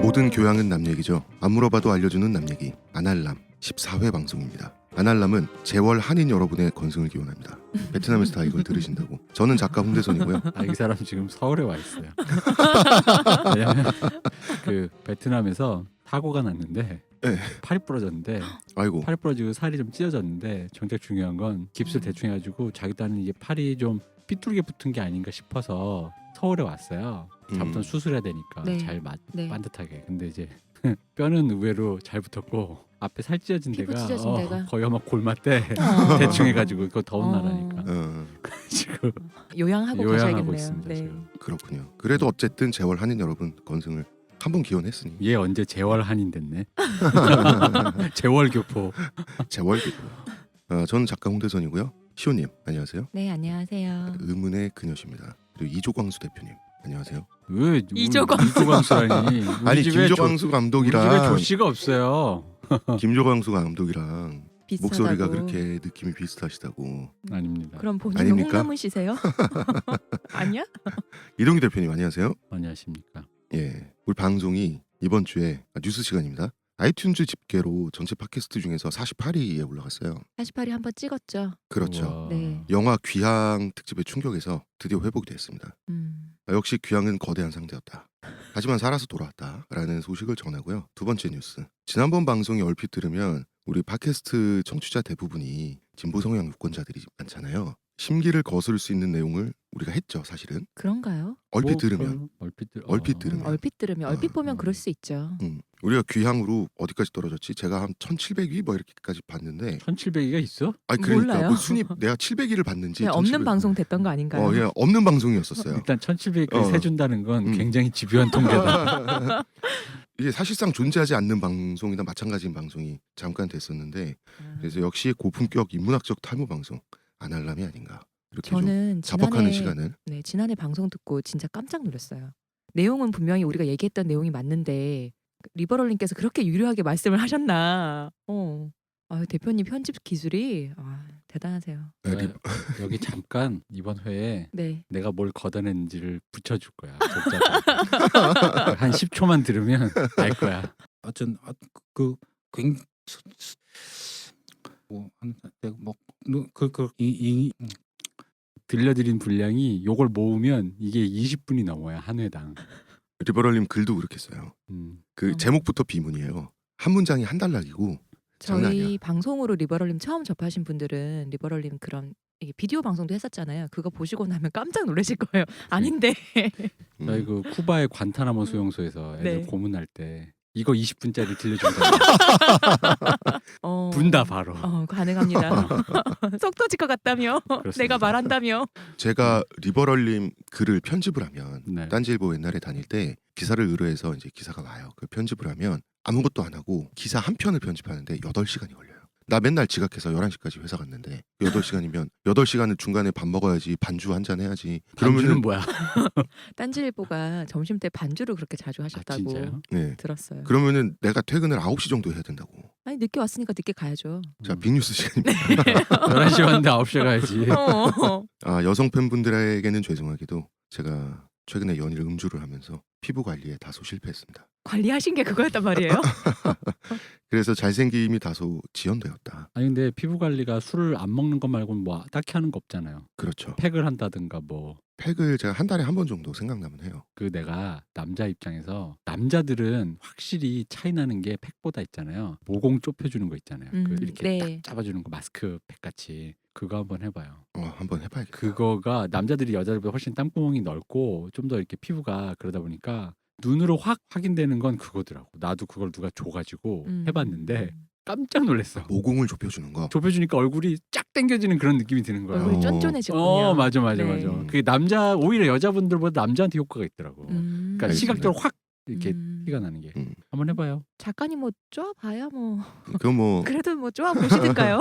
모든 교양은 남 얘기죠. 안 물어봐도 알려주는 남 얘기. 아날람 14회 방송입니다. 아날람은 재월 한인 여러분의 건승을 기원합니다. 베트남에서 다 이걸 들으신다고. 저는 작가 홍대선이고요. 이 사람 지금 서울에 와 있어요. 왜냐면 그 베트남에서 사고가 났는데 네. 팔이 부러졌는데 아이고. 팔이 부러지고 살이 좀 찢어졌는데 정작 중요한 건 깁스를 대충 해가지고 자기 딴은 이게 팔이 좀 삐뚤게 붙은 게 아닌가 싶어서 서울에 왔어요. 잡부터 수술해야 되니까 네. 잘 네. 반듯하게. 근데 이제 뼈는 의외로 잘 붙었고 앞에 살 찢어진 피부 데가, 찢어진 데가. 거의 막 골맞대 대충 해가지고 그거 더운 나라니까 지금 요양하고 요양하고 가셔야겠네요. 있습니다. 네. 지금. 그렇군요. 그래도 어쨌든 재월 한인 여러분 건승을 한번 기원했으니 얘 언제 재월 한인 됐네. 재월 교포. 재월 기도. 저는 작가 홍대선이고요. 시호님 안녕하세요. 네, 안녕하세요. 의문의 그녀십니다. 그리고 이조광수 대표님 안녕하세요. 왜 이조광수. 이조광수라니? 아니 김조광수 우리 집에 감독이랑 조씨가 없어요. 김조광수 감독이랑 비슷하다고. 목소리가 그렇게 느낌이 비슷하시다고. 아닙니다. 그럼 본인은 아닙니까? 홍남은 씨세요? 아니야? 이동기 대표님 안녕하세요. 안녕하십니까. 예, 우리 방송이 이번 주에 뉴스 시간입니다. 아이튠즈 집계로 전체 팟캐스트 중에서 48위에 올라갔어요. 48위 한번 찍었죠. 그렇죠. 우와. 네. 영화 귀향 특집의 충격에서 드디어 회복이 됐습니다. 역시 귀향은 거대한 상대였다. 하지만 살아서 돌아왔다라는 소식을 전하고요. 두 번째 뉴스. 지난번 방송이 얼핏 들으면 우리 팟캐스트 청취자 대부분이 진보 성향 유권자들이 많잖아요. 심기를 거스를 수 있는 내용을 우리가 했죠, 사실은. 그런가요? 얼핏 들으면. 얼핏 들으면. 얼핏 들으면 얼핏 보면 그럴 수 있죠. 우리가 귀향으로 어디까지 떨어졌지? 제가 한 1700위 뭐 이렇게까지 봤는데 1700위가 있어? 아니 그러니까 몰라요. 뭐 순위 내가 700위를 봤는지 그냥 없는 1700 방송 됐던 거 아닌가요? 예, 없는 방송이었었어요. 일단 1700위까지 세준다는 건 음. 굉장히 집요한 통계다. 이게 사실상 존재하지 않는 방송이나 마찬가지인 방송이 잠깐 됐었는데 그래서 역시 고품격 인문학적 탈모 방송 아날람이 아닌가 이렇게 좀 저는 자뻑하는 시간을 지난해 방송 듣고 진짜 깜짝 놀랐어요. 내용은 분명히 우리가 얘기했던 내용이 맞는데 리버럴님께서 그렇게 유려하게 말씀을 하셨나. 대표님 편집 기술이 대단하세요. 여기 잠깐 이번 회에 네. 내가 뭘 걷어냈는지를 붙여줄 거야. 적자로. 한 10초만 들으면 알 거야. 어쩐 뭐뭐그이 들려드린 분량이 요걸 모으면 이게 20분이 넘어요. 한 회당. 리버럴님 글도 그렇게 써요. 그 제목부터 비문이에요. 한 문장이 한 달락이고 장난 저희 아니야. 방송으로 리버럴님 처음 접하신 분들은 리버럴님 그런 이게 비디오 방송도 했었잖아요. 그거 보시고 나면 깜짝 놀라실 거예요. 아닌데. 저희 그 쿠바의 관타나모 수용소에서 애들 네. 고문할 때 이거 20분짜리 들려준다. 분다 바로. 가능합니다. 속 터질 것 같다며. 그렇습니다. 내가 말한다며. 제가 리버럴님 글을 편집을 하면 네. 딴지일보 옛날에 다닐 때 기사를 의뢰해서 이제 기사가 와요. 그 편집을 하면 아무것도 안 하고 기사 한 편을 편집하는데 8시간이 걸려요. 나 맨날 지각해서 11시까지 회사 갔는데 8시간이면 8시간은 중간에 밥 먹어야지 반주 한 잔 해야지. 반주는 뭐야? 딴지일보가 점심 때 반주를 그렇게 자주 하셨다고 진짜요? 네. 들었어요. 그러면은 내가 퇴근을 9시 정도 해야 된다고. 아니 늦게 왔으니까 늦게 가야죠. 자, 빅뉴스 시간입니다. 11시 왔는데 9시에 가야지. 여성 팬분들에게는 죄송하게도 제가 최근에 연일 음주를 하면서 피부 관리에 다소 실패했습니다. 관리하신 게 그거였단 말이에요? 그래서 잘생김이 다소 지연되었다. 아니 근데 피부 관리가 술을 안 먹는 것 말고는 뭐 딱히 하는 거 없잖아요. 그렇죠. 팩을 한다든가 뭐. 팩을 제가 한 달에 한 번 정도 생각나면 해요. 그 내가 남자 입장에서 남자들은 확실히 차이 나는 게 팩보다 있잖아요. 모공 좁혀주는 거 있잖아요. 그 이렇게 네. 딱 잡아주는 거 마스크 팩 같이. 그거 한번 해봐요. 한번 해봐야겠다. 그거가 남자들이 여자들보다 훨씬 땀구멍이 넓고 좀 더 이렇게 피부가 그러다 보니까 눈으로 확 확인되는 건 그거더라고. 나도 그걸 누가 줘가지고 해봤는데 깜짝 놀랐어. 모공을 좁혀주는 거. 좁혀주니까 얼굴이 쫙 당겨지는 그런 느낌이 드는 거야. 얼굴이 쫀쫀해졌군요. 맞아. 네. 그게 오히려 여자분들보다 남자한테 효과가 있더라고. 그러니까 알겠습니다. 시각적으로 확 이렇게 티가 나는 게. 한번 해봐요. 작가님 뭐 쪼아봐야 뭐 그거 뭐 그래도 뭐 쪼아 보시든가요?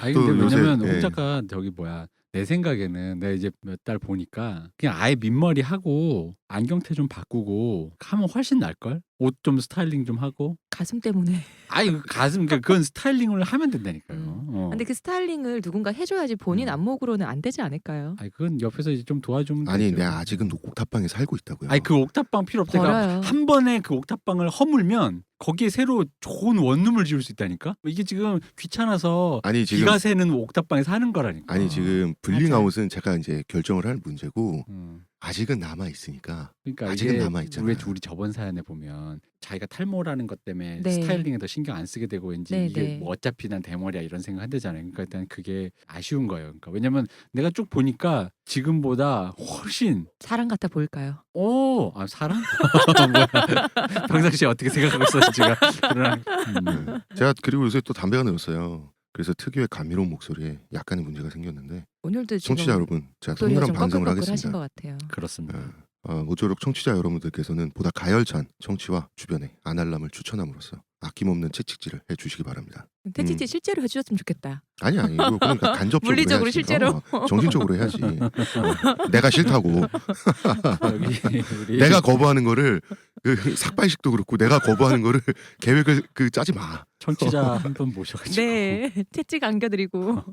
아니 또 근데 요새, 왜냐면 예. 홍 작가 저기 뭐야 내 생각에는 내가 이제 몇 달 보니까 그냥 아예 민머리 하고 안경테 좀 바꾸고 하면 훨씬 나을걸? 옷 좀 스타일링 좀 하고. 가슴 때문에. 아니 그 가슴 그건 스타일링을 하면 된다니까요. 근데 그 스타일링을 누군가 해줘야지 본인 안목으로는 안 되지 않을까요? 아니 그건 옆에서 이제 좀 도와주면 아니 되죠. 내가 아직은 옥탑방에 살고 있다고요. 아니 그 옥탑방 필요 없다. 버려요. 그러니까 한 번에 그 옥탑방을 허물면 거기에 새로 좋은 원룸을 지을 수 있다니까. 이게 지금 귀찮아서 아니 지금 기가 새는 옥탑방에 사는 거라니까. 아니 지금 분링아웃은 제가 이제 결정을 할 문제고 음. 아직은 남아 있으니까. 그러니까 아직은 이게 남아있잖아. 왜 우리 저번 사연에 보면 자기가 탈모라는 것 때문에 네. 스타일링에 더 신경 안 쓰게 되고 왠지 네, 이게 네. 뭐 어차피 난 대머리야 이런 생각 한대잖아요. 그러니까 일단 그게 아쉬운 거예요. 그러니까 왜냐면 내가 쭉 보니까 지금보다 훨씬 사람 같아 보일까요? 사람? 뭐야. 평상시에 어떻게 생각하고 있었지 제가. 제가 그리고 요새 또 담배가 늘었어요. 그래서 특유의 감미로운 목소리에 약간의 문제가 생겼는데 오늘도 지금 청취자 여러분 제가 목소리가 성실한 좀 반성을 꺼끌꺼끌하신 하겠습니다. 것 같아요. 그렇습니다. 모쪼록 청취자 여러분들께서는 보다 가열찬 청취와 주변에 아날람을 추천함으로써 아낌없는 채찍질을 해주시기 바랍니다. 태치지 실제로 해주셨으면 좋겠다. 아니 이거 그러니까 간접적으로 물리적으로 해야지. 실제로. 정신적으로 해야지. 내가 싫다고 여기 우리 내가 거부하는 거를 그 삭발식도 그렇고 내가 거부하는 거를 계획을 짜지 마. 청취자 한 분 모셔가지고. 네, 채찍 안겨드리고.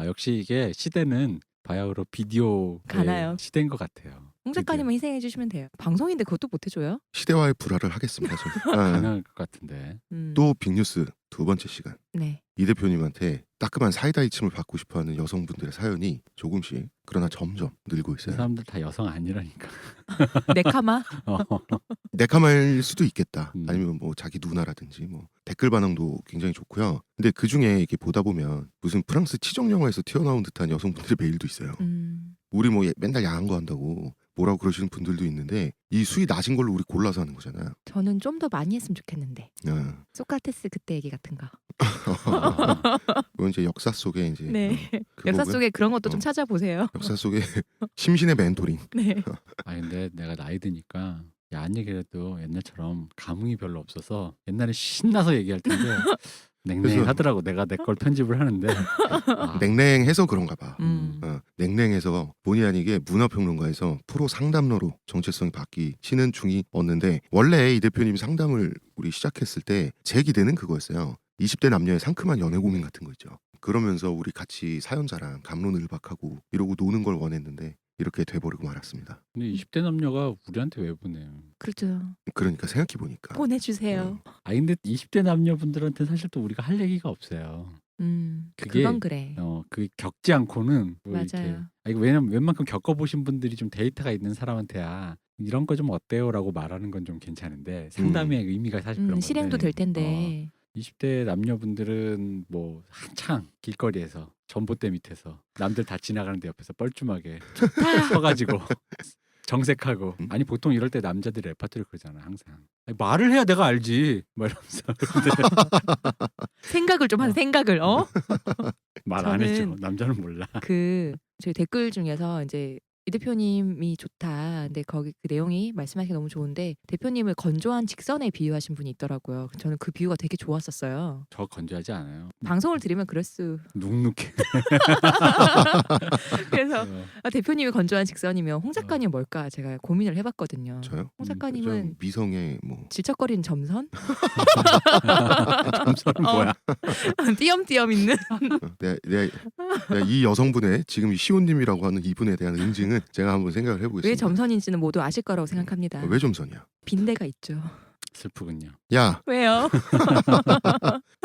역시 이게 시대는 바야흐로 비디오 가나요? 시대인 것 같아요. 홍 작가님은 희생해 주시면 돼요. 방송인데 그것도 못 해줘요? 시대와의 불화를 하겠습니다. 저는. 가능할 것 같은데. 또 빅뉴스 두 번째 시간. 네. 이 대표님한테 따끔한 사이다 이침을 받고 싶어하는 여성분들의 사연이 조금씩 그러나 점점 늘고 그 있어요. 사람들 다 여성 아니라니까. 네카마. 네카마일 수도 있겠다. 음. 아니면 뭐 자기 누나라든지 뭐 댓글 반응도 굉장히 좋고요. 근데 그 중에 이렇게 보다 보면 무슨 프랑스 치정 영화에서 튀어나온 듯한 여성분들의 메일도 있어요. 우리 뭐 맨날 야한 거 한다고 뭐라고 그러시는 분들도 있는데 이 수위 낮은 걸로 우리 골라서 하는 거잖아요. 저는 좀 더 많이 했으면 좋겠는데. 소크라테스 그때 얘기 같은 거. 그건 이제 역사 속에 이제 네. 그거고요. 역사 속에 그런 것도 좀 찾아보세요. 역사 속에 심신의 멘토링. 네. 근데 내가 나이 드니까 야한 얘기라도 옛날처럼 감흥이 별로 없어서 옛날에 신나서 얘기할 텐데 냉랭하더라고. 내가 내 걸 편집을 하는데 냉랭해서 그런가 봐. 음. 냉랭해서 본의 아니게 문화평론가에서 프로 상담러로 정체성이 바뀌시는 중이었는데 원래 이 대표님이 상담을 우리 시작했을 때 제 기대는 그거였어요. 20대 남녀의 상큼한 연애 고민 같은 거 있죠. 그러면서 우리 같이 사연자랑 갑론을박하고 이러고 노는 걸 원했는데 이렇게 돼버리고 말았습니다. 근데 20대 남녀가 우리한테 왜 보내요? 그렇죠. 그러니까 생각해보니까 보내주세요. 근데 20대 남녀분들한테 사실 또 우리가 할 얘기가 없어요. 그게 그건 그래. 그 겪지 않고는 뭐 맞아요. 이렇게 이거 왜냐면 웬만큼 겪어보신 분들이 좀 데이터가 있는 사람한테야 이런 거 좀 어때요라고 말하는 건 좀 괜찮은데 상담의 의미가 사실 그런 건데 실행도 될 텐데. 20대 남녀분들은 뭐 한창 길거리에서 전봇대 밑에서 남들 다 지나가는데 옆에서 뻘쭘하게 서가지고 정색하고 아니 보통 이럴 때 남자들이 레파토리 그러잖아 항상. 아니, 말을 해야 내가 알지 막 이러면서 생각을 좀 한 생각을 말 안 해줘. 저는 남자는 몰라. 저희 댓글 중에서 이제 이 대표님이 좋다. 근데 거기 그 내용이 말씀하시기 너무 좋은데 대표님을 건조한 직선에 비유하신 분이 있더라고요. 저는 그 비유가 되게 좋았었어요. 저 건조하지 않아요. 방송을 들으면 그럴 수. 눅눅해. 그래서 대표님이 건조한 직선이면 홍 작가님 뭘까 제가 고민을 해봤거든요. 저요? 홍 작가님은 좀 미성의 뭐 질척거리는 점선? 점선은 뭐야? 띄엄띄엄 있는. 내가 이 여성분의 지금 시온님이라고 하는 이분에 대한 응징은 제가 한번 생각을 해보겠습니다. 왜 점선인지는 모두 아실 거라고 생각합니다. 왜 점선이야? 빈대가 있죠. 슬프군요. 야, 왜요?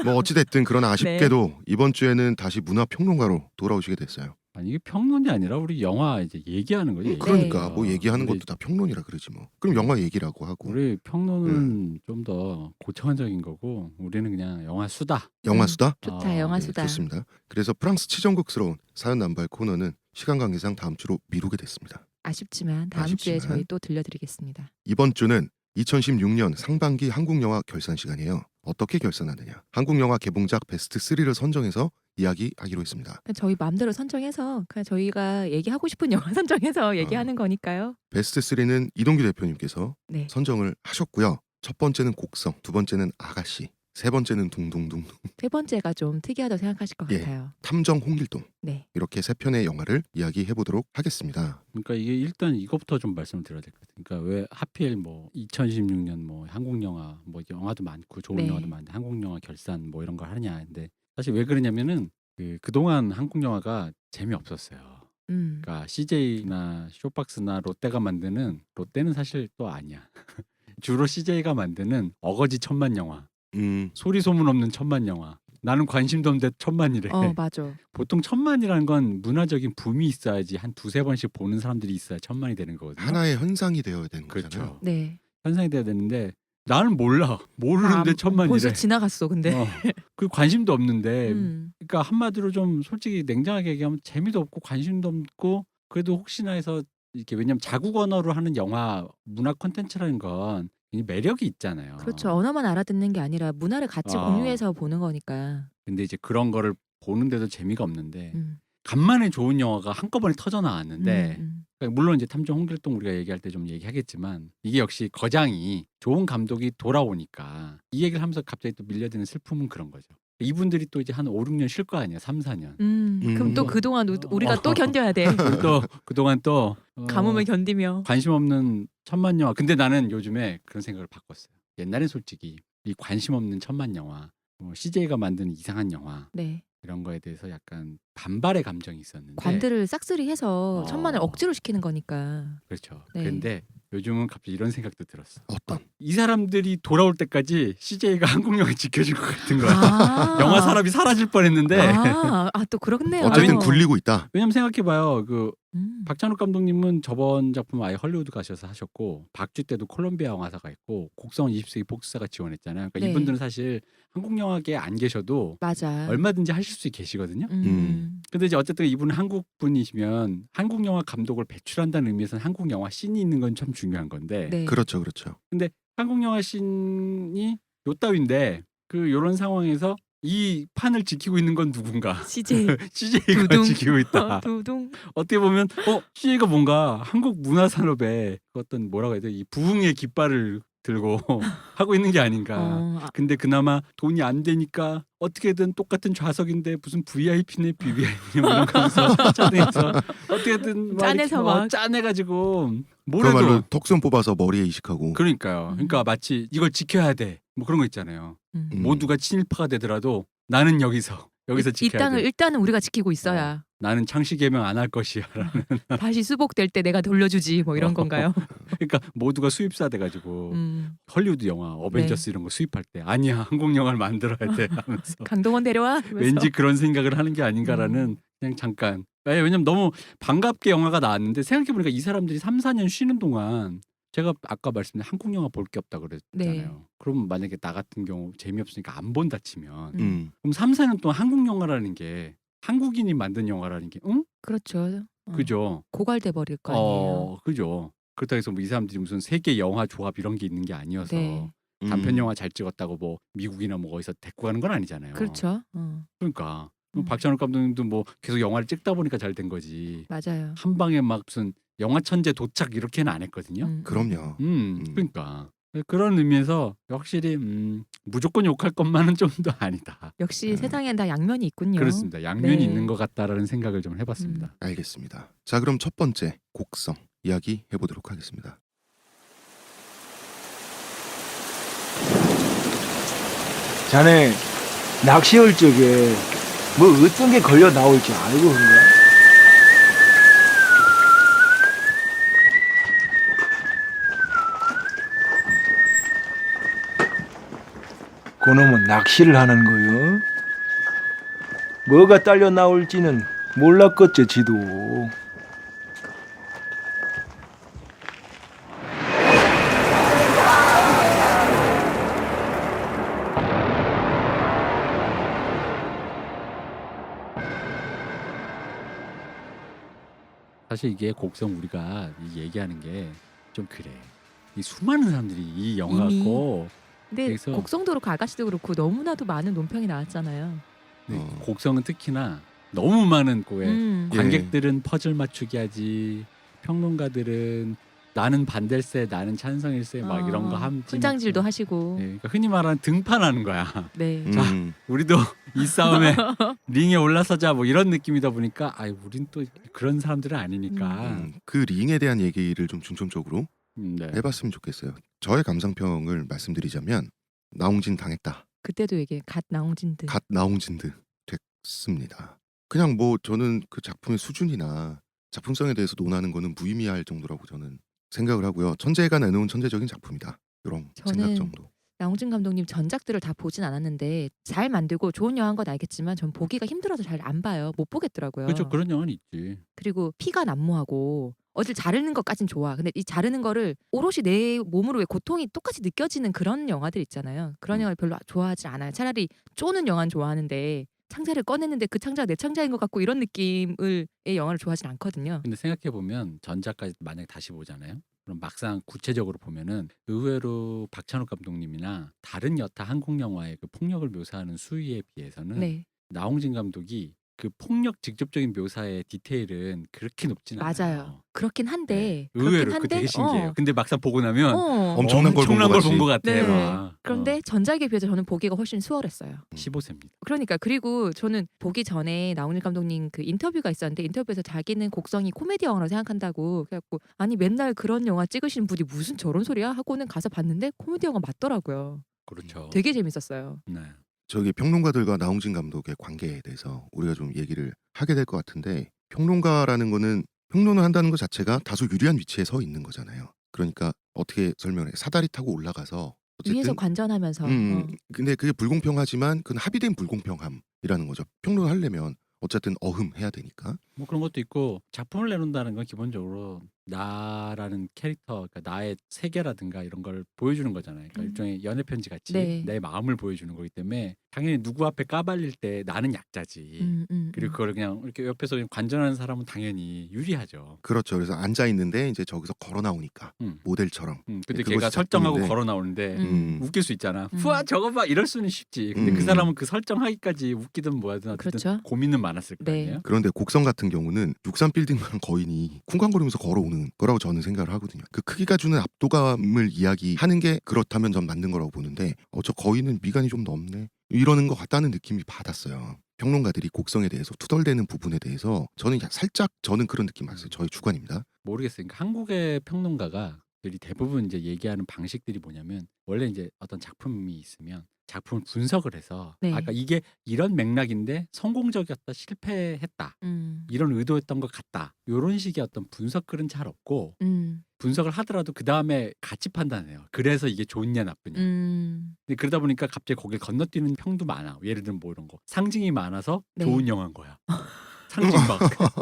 뭐 어찌됐든 그러나 아쉽게도 이번 주에는 다시 문화평론가로 돌아오시게 됐어요. 아니 이게 평론이 아니라 우리 영화 이제 얘기하는 거지. 그러니까 네. 뭐 얘기하는 우리- 것도 다 평론이라 그러지 뭐. 그럼 영화 얘기라고 하고. 우리 평론은 좀 더 고차원적인 거고 우리는 그냥 영화 수다. 영화 수다? 좋다. 영화 네, 수다. 좋습니다. 그래서 프랑스 치정극스러운 사연 남발 코너는 시간 관계상 다음 주로 미루게 됐습니다. 아쉽지만 다음 주에 아쉽지만. 저희 또 들려드리겠습니다. 이번 주는 2016년 상반기 한국영화 결산 시간이에요. 어떻게 결산하느냐? 한국영화 개봉작 베스트 3를 선정해서 이야기하기로 했습니다. 저희 마음대로 선정해서 그냥 저희가 얘기하고 싶은 영화 선정해서 얘기하는 거니까요. 베스트 3는 이동규 대표님께서 네. 선정을 하셨고요. 첫 번째는 곡성, 두 번째는 아가씨, 세 번째는 둥둥둥 세 번째가 좀 특이하다고 생각하실 것 예. 같아요. 탐정 홍길동 네. 이렇게 세 편의 영화를 이야기해 보도록 하겠습니다. 그러니까 이게 일단 이것부터 좀 말씀을 드려야 될 것 같아요. 그러니까 왜 하필 뭐 2016년 뭐 한국 영화 뭐 영화도 많고 좋은 네. 영화도 많은데 한국 영화 결산 뭐 이런 걸 하냐. 근데 사실 왜 그러냐면은 그동안 한국 영화가 재미없었어요. 그러니까 CJ나 쇼박스나 롯데가 만드는 롯데는 사실 또 아니야. 주로 CJ가 만드는 어거지 천만 영화, 소리 소문 없는 천만 영화. 나는 관심도 없는데 천만이래. 맞아. 보통 천만이라는 건 문화적인 붐이 있어야지 한 두세 번씩 보는 사람들이 있어야 천만이 되는 거거든요. 하나의 현상이 되어야 되는 거잖아요. 그렇죠. 네. 현상이 돼야 되는데 나는 몰라. 모르는데 천만이래. 벌써 지나갔어. 근데. 그 관심도 없는데 그러니까 한마디로 좀 솔직히 냉정하게 얘기하면 재미도 없고 관심도 없고 그래도 혹시나 해서 이렇게 왜냐면 자국 언어로 하는 영화 문화 콘텐츠라는 건 이 매력이 있잖아요. 그렇죠. 언어만 알아듣는 게 아니라 문화를 같이 공유해서 보는 거니까. 근데 이제 그런 거를 보는데도 재미가 없는데 음. 간만에 좋은 영화가 한꺼번에 터져 나왔는데 음. 그러니까 물론 이제 탐정 홍길동 우리가 얘기할 때 좀 얘기하겠지만 이게 역시 거장이 좋은 감독이 돌아오니까 이 얘기를 하면서 갑자기 또 밀려드는 슬픔은 그런 거죠. 이분들이 또 이제 한 5, 6년 쉴 거 아니야. 3, 4년. 그럼 또 그동안 우리가 또 견뎌야 돼. 또 그동안 또 가뭄을 견디며. 관심 없는 천만 영화. 근데 나는 요즘에 그런 생각을 바꿨어요. 옛날엔 솔직히 이 관심 없는 천만 영화, CJ가 만드는 이상한 영화 네. 이런 거에 대해서 약간 반발의 감정이 있었는데 관들을 싹쓸이해서 천만을 억지로 시키는 거니까. 그렇죠. 네. 그런데 요즘은 갑자기 이런 생각도 들었어. 어떤? 이 사람들이 돌아올 때까지 CJ가 한국 영화 지켜줄 것 같은 거야. 아. 영화 산업이 사라질 뻔했는데 또 그렇네요. 어쨌든 굴리고 있다. 왜냐면 생각해봐요. 음. 박찬욱 감독님은 저번 작품 아예 헐리우드 가셔서 하셨고 박쥐 때도 콜롬비아 영화사가 있고 곡성은 20세기 복수사가 지원했잖아요. 그러니까 네. 이분들은 사실 한국 영화계에 안 계셔도 맞아. 얼마든지 하실 수 계시거든요. 음. 근데 이제 어쨌든 이분은 한국 분이시면 한국 영화 감독을 배출한다는 의미에서는 한국 영화 씬이 있는 건 참 중요한 건데 네. 그렇죠, 그렇죠. 근데 한국 영화 씬이 요 따위인데 요런 상황에서 이 판을 지키고 있는 건 누군가? CJ. CJ가 두둥. 지키고 있다. 두둥. 어떻게 보면 CJ가 뭔가 한국 문화 산업에 어떤 뭐라고 해야 돼? 이 부흥의 깃발을 들고 하고 있는 게 아닌가. 근데 그나마 돈이 안 되니까 어떻게든 똑같은 좌석인데 무슨 VIP네 BVIP네 뭐 이런 거 하면서 짜내서 어떻게든 막 짜내서 막. 짜내가지고 그야말로 뭐래도 턱선 뽑아서 머리에 이식하고. 그러니까요. 그러니까 마치 이걸 지켜야 돼. 뭐 그런 거 있잖아요. 음. 모두가 친일파가 되더라도 나는 여기서 이 지켜야 땅을 돼. 일단은 우리가 지키고 있어야. 나는 창씨 개명 안 할 것이야. 다시 수복될 때 내가 돌려주지 뭐 이런 건가요? 그러니까 모두가 수입사 돼가지고 헐리우드 영화 네. 어벤져스 이런 거 수입할 때 아니야 한국 영화를 만들어야 돼 하면서 강동원 데려와. 이러면서. 왠지 그런 생각을 하는 게 아닌가라는 그냥 잠깐 왜냐면 너무 반갑게 영화가 나왔는데 생각해보니까 이 사람들이 3, 4년 쉬는 동안 제가 아까 말씀드린 한국 영화 볼 게 없다 그랬잖아요. 네. 그럼 만약에 나 같은 경우 재미없으니까 안 본다 치면 그럼 3, 4년 동안 한국 영화라는 게 한국인이 만든 영화라는 게 응? 그렇죠. 그죠? 고갈돼 버릴 거 아니에요. 그죠. 그렇다고 해서 뭐 이 사람들이 무슨 세계 영화 조합 이런 게 있는 게 아니어서 네. 단편 영화 잘 찍었다고 뭐 미국이나 뭐 어디서 데리고 가는 건 아니잖아요. 그렇죠. 그러니까 박찬욱 감독님도 뭐 계속 영화를 찍다 보니까 잘 된 거지. 맞아요. 한 방에 막 무슨 영화 천재 도착 이렇게는 안 했거든요. 그럼요. 그러니까 그런 의미에서 확실히 무조건 욕할 것만은 좀 더 아니다. 역시 세상엔 다 양면이 있군요. 그렇습니다. 양면이 네. 있는 것 같다라는 생각을 좀 해봤습니다. 알겠습니다. 자, 그럼 첫 번째 곡성 이야기 해보도록 하겠습니다. 자네 낚시할 적에 뭐 어떤 게 걸려 나올지 알고 그런가? 그놈은 낚시를 하는 거요. 뭐가 딸려 나올지는 몰랐겠지 지도. 사실 이게 곡성 우리가 얘기하는 게 좀 그래. 이 수많은 사람들이 이 영화 이미. 갖고 근데 그래서- 곡성도 그렇고 아가씨도 그렇고 너무나도 많은 논평이 나왔잖아요. 곡성은 특히나 너무 많은 거에 음. 예. 관객들은 퍼즐 맞추기 하지 평론가들은 나는 반댈세, 나는 찬성일세 막 이런 거 함. 훈장질도 하시고. 네, 그러니까 흔히 말하는 등판하는 거야. 네. 자, 우리도 이 싸움에 링에 올라서자 뭐 이런 느낌이다 보니까 우린 또 그런 사람들은 아니니까. 그 링에 대한 얘기를 좀 중점적으로 네. 해봤으면 좋겠어요. 저의 감상평을 말씀드리자면 나홍진 당했다. 그때도 얘기해. 갓 나홍진 듯. 갓 나홍진 듯 됐습니다. 그냥 뭐 저는 그 작품의 수준이나 작품성에 대해서 논하는 거는 무의미할 정도라고 저는 생각을 하고요. 천재가 내놓은 천재적인 작품이다. 이런 생각 저는 정도. 나홍진 감독님 전작들을 다 보진 않았는데 잘 만들고 좋은 영화인 건 알겠지만 전 보기가 힘들어서 잘 안 봐요. 못 보겠더라고요. 그렇죠. 그런 영화는 있지. 그리고 피가 난무하고 어딜 자르는 것까진 좋아. 근데 이 자르는 거를 오롯이 내 몸으로 왜 고통이 똑같이 느껴지는 그런 영화들 있잖아요. 그런 영화를 별로 좋아하지 않아요. 차라리 쪼는 영화는 좋아하는데 창자를 꺼냈는데 그 창자가 내 창자인 것 같고 이런 느낌의 영화를 좋아하진 않거든요. 근데 생각해 보면 전작까지 만약 다시 보잖아요. 그럼 막상 구체적으로 보면은 의외로 박찬욱 감독님이나 다른 여타 한국 영화의 그 폭력을 묘사하는 수위에 비해서는 네, 나홍진 감독이 그 폭력 직접적인 묘사의 디테일은 그렇게 높진 않아요. 맞아요. 그렇긴 한데 의외로 그렇긴 그 되게 한데, 신기해요. 근데 막상 보고 나면 엄청난 걸 본 것 같이. 본 것 같아. 네. 막. 그런데 전작에 비해서 저는 보기가 훨씬 수월했어요. 15세입니다. 그러니까 그리고 저는 보기 전에 나홍진 감독님 그 인터뷰가 있었는데 인터뷰에서 자기는 곡성이 코미디 영화라고 생각한다고 그래갖고 아니 맨날 그런 영화 찍으시는 분이 무슨 저런 소리야 하고는 가서 봤는데 코미디 영화 맞더라고요. 그렇죠. 되게 재밌었어요. 네. 저기 평론가들과 나홍진 감독의 관계에 대해서 우리가 좀 얘기를 하게 될 것 같은데 평론가라는 거는 평론을 한다는 것 자체가 다소 유리한 위치에 서 있는 거잖아요. 그러니까 어떻게 설명해? 사다리 타고 올라가서 위에서 어쨌든 관전하면서 근데 그게 불공평하지만 그건 합의된 불공평함이라는 거죠. 평론을 하려면 어쨌든 어흠해야 되니까. 뭐 그런 것도 있고 작품을 내놓는다는 건 기본적으로 나라는 캐릭터, 그러니까 나의 세계라든가 이런 걸 보여주는 거잖아요. 그러니까 일종의 연애 편지 같이 네. 내 마음을 보여주는 거기 때문에 당연히 누구 앞에 까발릴 때 나는 약자지. 그리고 그걸 그냥 이렇게 옆에서 그냥 관전하는 사람은 당연히 유리하죠. 그렇죠. 그래서 앉아 있는데 이제 저기서 걸어 나오니까 모델처럼. 근데 그것이 걔가 설정하고 작품인데. 걸어 나오는데 웃길 수 있잖아. 음. 후아 저거 봐 이럴 수는 쉽지. 근데 그 음. 사람은 그 설정하기까지 웃기든 뭐하든 어쨌든 그렇죠. 고민은 많았을 거 네. 아니에요. 그런데 곡성 같은 경우는 63 빌딩만 거인이 쿵쾅거리면서 걸어오는 거라고 저는 생각을 하거든요. 그 크기가 주는 압도감을 이야기하는 게 그렇다면 전 맞는 거라고 보는데 저 거인은 미간이 좀 넓네 이러는 것 같다는 느낌이 받았어요. 평론가들이 곡성에 대해서 투덜대는 부분에 대해서 저는 살짝 그런 느낌 받았어요. 저의 주관입니다. 모르겠어요. 그러니까 한국의 평론가가 들이 대부분 이제 얘기하는 방식들이 뭐냐면 원래 이제 어떤 작품이 있으면 작품을 분석을 해서 네. 아까 이게 이런 맥락인데 성공적이었다 실패했다 이런 의도였던 것 같다 이런 식의 어떤 분석글은 잘 없고 분석을 하더라도 그 다음에 가치 판단해요. 그래서 이게 좋냐 나쁘냐. 근데 그러다 보니까 갑자기 거길 건너뛰는 평도 많아. 예를 들면 뭐 이런 거 상징이 많아서 네. 좋은 영화인 거야. 상징 막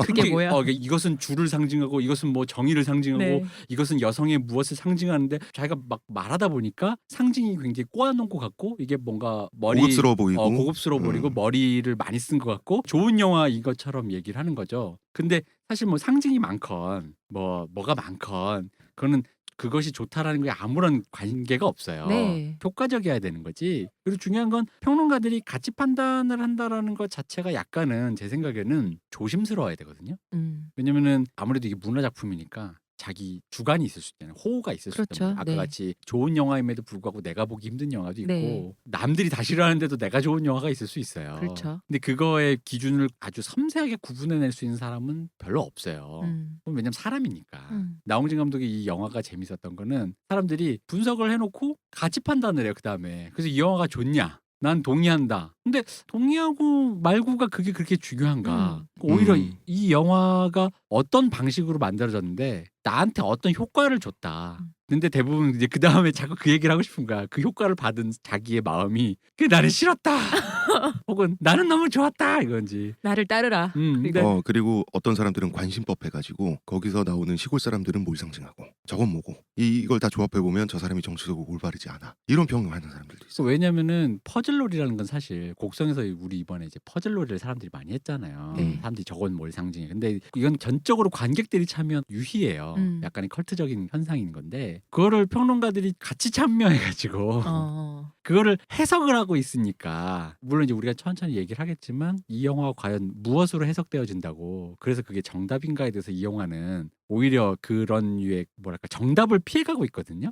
그게 뭐야? 이것은 주를 상징하고 이것은 뭐 정의를 상징하고 네. 이것은 여성의 무엇을 상징하는데 자기가 막 말하다 보니까 상징이 굉장히 꼬아놓은 것 같고 이게 뭔가 머리 고급스러워 보이고 고급스러워 보이고 머리를 많이 쓴 것 같고 좋은 영화 이것처럼 얘기를 하는 거죠. 근데 사실 뭐 상징이 많건 뭐가 많건 그거는 그것이 좋다라는 게 아무런 관계가 없어요. 네. 효과적이어야 되는 거지. 그리고 중요한 건 평론가들이 가치 판단을 한다라는 것 자체가 약간은 제 생각에는 조심스러워야 되거든요. 왜냐면은 아무래도 이게 문화 작품이니까 자기 주관이 있을 수 있잖아요. 호우가 있을 수 그렇죠. 있단 말이에요. 아까 네. 같이 좋은 영화임에도 불구하고 내가 보기 힘든 영화도 있고 네. 남들이 다 싫어하는데도 내가 좋은 영화가 있을 수 있어요. 그렇죠. 근데 그거의 기준을 아주 섬세하게 구분해낼 수 있는 사람은 별로 없어요. 왜냐면 사람이니까. 나홍진 감독의 이 영화가 재밌었던 거는 사람들이 분석을 해놓고 가치 판단을 해요. 그 다음에 그래서 이 영화가 좋냐? 난 동의한다. 근데 동의하고 말고가 그게 그렇게 중요한가? 오히려 이 영화가 어떤 방식으로 만들어졌는데 나한테 어떤 효과를 줬다. 근데 대부분 이제 그 다음에 자꾸 그 얘기를 하고 싶은 거야. 그 효과를 받은 자기의 마음이 그 나는 싫었다. 혹은 나는 너무 좋았다 이건지. 나를 따르라. 근데 그리고 어떤 사람들은 관심법 해가지고 거기서 나오는 시골 사람들은 뭘 상징하고 저건 뭐고 이걸 다 조합해보면 저 사람이 정치적으로 올바르지 않아 이런 평을 하는 사람들도 있어요. 왜냐면은 퍼즐놀이라는 건 사실 곡성에서 우리 이번에 이제 퍼즐놀이를 사람들이 많이 했잖아요. 네. 사람들이 저건 뭘 상징해. 근데 이건 전적으로 관객들이 참여 유희예요. 약간의 컬트적인 현상인 건데 그거를 평론가들이 같이 참여해가지고 그거를 해석을 하고 있으니까 물론 이제 우리가 천천히 얘기를 하겠지만 이 영화가 과연 무엇으로 해석되어진다고 그래서 그게 정답인가에 대해서 이 영화는 오히려 그런 유의 뭐랄까 정답을 피해가고 있거든요.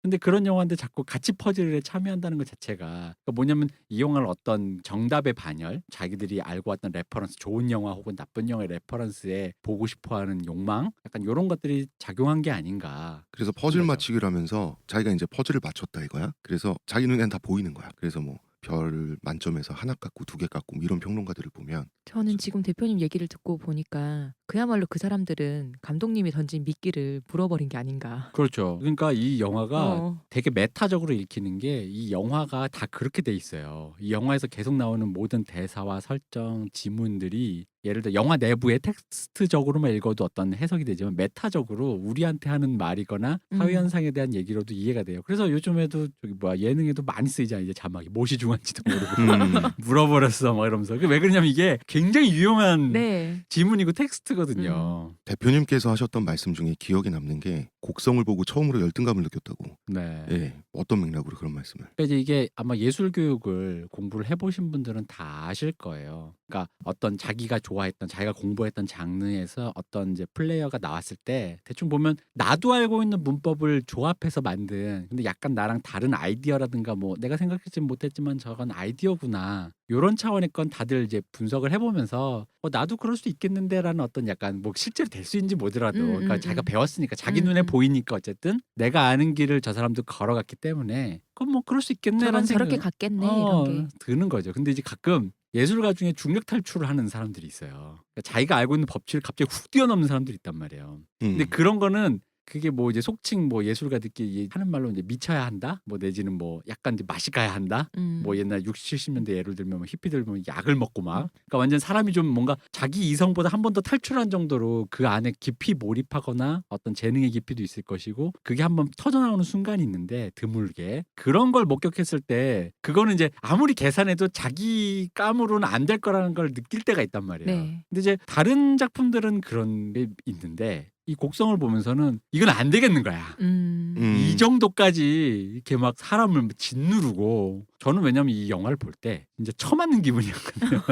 근데 그런 영화인데 자꾸 가치 퍼즐에 참여한다는 것 자체가 그러니까 뭐냐면 이 영화를 어떤 정답의 반열 자기들이 알고 왔던 레퍼런스 좋은 영화 혹은 나쁜 영화의 레퍼런스에 보고 싶어하는 욕망 약간 이런 것들이 작용한 게 아닌가. 그래서 퍼즐 거죠. 맞추기를 하면서 자기가 이제 퍼즐을 맞췄다 이거야. 그래서 자기 눈엔 다 보이는 거야. 그래서 뭐 별을 만점에서 하나 깎고 2개 깎고 뭐 이런 평론가들을 보면 저는 지금 대표님 얘기를 듣고 보니까 그야말로 그 사람들은 감독님이 던진 미끼를 물어버린 게 아닌가. 그렇죠. 그러니까 이 영화가 어. 되게 메타적으로 읽히는 게 이 영화가 다 그렇게 돼 있어요. 이 영화에서 계속 나오는 모든 대사와 설정, 지문들이 예를 들어 영화 내부에 텍스트적으로만 읽어도 어떤 해석이 되지만 메타적으로 우리한테 하는 말이거나 사회 현상에 대한 얘기로도 이해가 돼요. 그래서 요즘에도 저기 뭐야 예능에도 많이 쓰이잖아요. 이제 자막이 무엇이 중요한지도 모르고 물어버렸어 막 이러면서 왜 그러냐면 이게 굉장히 유용한 네. 지문이고 텍스트거든요. 대표님께서 하셨던 말씀 중에 기억에 남는 게 곡성을 보고 처음으로 열등감을 느꼈다고. 네. 예, 어떤 맥락으로 그런 말씀을? 그러니까 이제 이게 아마 예술 교육을 공부를 해보신 분들은 다 아실 거예요. 그러니까 어떤 자기가 좋아했던 자기가 공부했던 장르에서 어떤 이제 플레이어가 나왔을 때 대충 보면 나도 알고 있는 문법을 조합해서 만든 근데 약간 나랑 다른 아이디어라든가 뭐 내가 생각하지 못했지만 저건 아이디어구나 요런 차원의 건 다들 이제 분석을 해보면서 나도 그럴 수 있겠는데라는 어떤 약간 뭐 실제로 될 수 있는지 모르더라도 그러니까 자기가 배웠으니까 자기 눈에 보이니까 어쨌든 내가 아는 길을 저 사람도 걸어갔기 때문에 그건 뭐 그럴 수 있겠네라는 저런 저렇게 갔겠네 이런 게. 드는 거죠. 근데 이제 가끔 예술가 중에 중력 탈출을 하는 사람들이 있어요. 그러니까 자기가 알고 있는 법칙을 갑자기 훅 뛰어넘는 사람들이 있단 말이에요. 근데 그런 거는 그게 뭐 이제 속칭 뭐 예술가들끼리 하는 말로 이제 미쳐야 한다, 뭐 내지는 뭐 약간 이제 맛이 가야 한다, 뭐 옛날 60, 70년대 예를 들면 뭐 히피들 보면 약을 먹고 막, 그러니까 완전 사람이 좀 뭔가 자기 이성보다 한 번 더 탈출한 정도로 그 안에 깊이 몰입하거나 어떤 재능의 깊이도 있을 것이고 그게 한번 터져 나오는 순간이 있는데 드물게 그런 걸 목격했을 때 그거는 이제 아무리 계산해도 자기 감으로는 안 될 거라는 걸 느낄 때가 있단 말이에요. 네. 근데 이제 다른 작품들은 그런 게 있는데. 이 곡성을 보면서는 이건 안 되겠는 거야. 이 정도까지 이렇게 막 사람을 짓누르고 저는 왜냐면 이 영화를 볼 때 진짜 처맞는 기분이었거든요.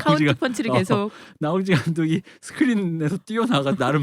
카운트 펀치를 계속 나오지 감독이 스크린에서 뛰어나가 나를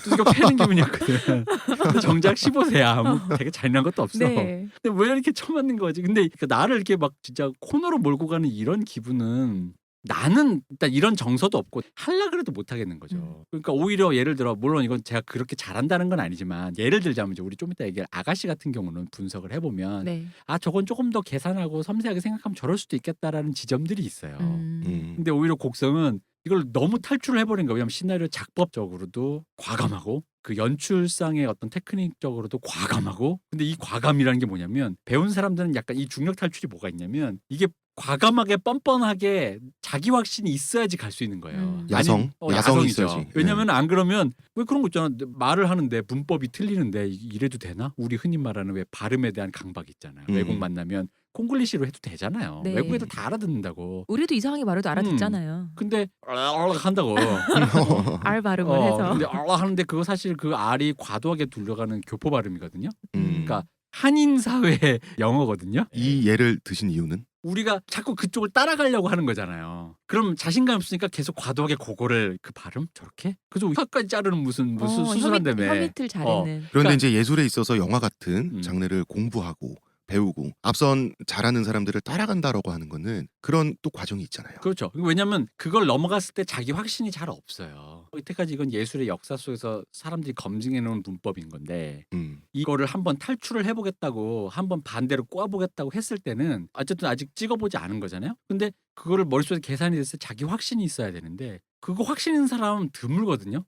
두들겨 패는 기분이었거든. 근데 정작 15세야 뭐 되게 잔인한 것도 없어. 네. 근데 왜 이렇게 처맞는 거지? 근데 나를 이렇게 막 진짜 코너로 몰고 가는 이런 기분은 나는 일단 이런 정서도 없고 하려 그래도 못 하겠는 거죠. 그러니까 오히려 예를 들어 물론 이건 제가 그렇게 잘한다는 건 아니지만 예를 들자면 이제 우리 좀 이따 얘기할 아가씨 같은 경우는 분석을 해보면 네. 아 저건 조금 더 계산하고 섬세하게 생각하면 저럴 수도 있겠다라는 지점들이 있어요. 근데 오히려 곡성은 이걸 너무 탈출을 해버린 거예요. 왜냐하면 시나리오 작법적으로도 과감하고 그 연출상의 어떤 테크닉적으로도 과감하고 근데 이 과감이라는 게 뭐냐면 배운 사람들은 약간 이 중력 탈출이 뭐가 있냐면 이게 과감하게 뻔뻔하게 자기 확신이 있어야지 갈 수 있는 거예요. 야성이 야성이죠. 있어야지. 왜냐면 안 그러면 왜 그런 거 있잖아. 말을 하는데 문법이 틀리는데 이래도 되나? 우리 흔히 말하는 왜 발음에 대한 강박 있잖아요. 외국 만나면 콩글리시로 해도 되잖아요. 네. 외국에도 다 알아듣는다고. 우리도 이상하게 말해도 알아듣잖아요. 근데 한다고. R 발음을 해서. 근데 하는데 그거 사실 그 R이 과도하게 둘러가는 교포 발음이거든요. 음. 그러니까 한인 사회의 영어거든요. 이 예를 드신 이유는? 우리가 자꾸 그쪽을 따라가려고 하는 거잖아요. 그럼 자신감 없으니까 계속 과도하게 그거를 그 발음 저렇게? 그래서 혀까지 자르는 무슨 수술한다며. 혀밑을 자르는. 그런데 이제 예술에 있어서 영화 같은 장르를 공부하고 배우고 앞선 잘하는 사람들을 따라간다라고 하는 거는 그런 또 과정이 있잖아요. 그렇죠. 왜냐하면 그걸 넘어갔을 때 자기 확신이 잘 없어요. 이때까지 이건 예술의 역사 속에서 사람들이 검증해놓은 문법인 건데 이거를 한번 탈출을 해보겠다고 한번 반대로 꼬아보겠다고 했을 때는 어쨌든 아직 찍어보지 않은 거잖아요. 근데 그거를 머릿속에 계산이 됐을 때 자기 확신이 있어야 되는데 그거 확신 있는 사람은 드물거든요.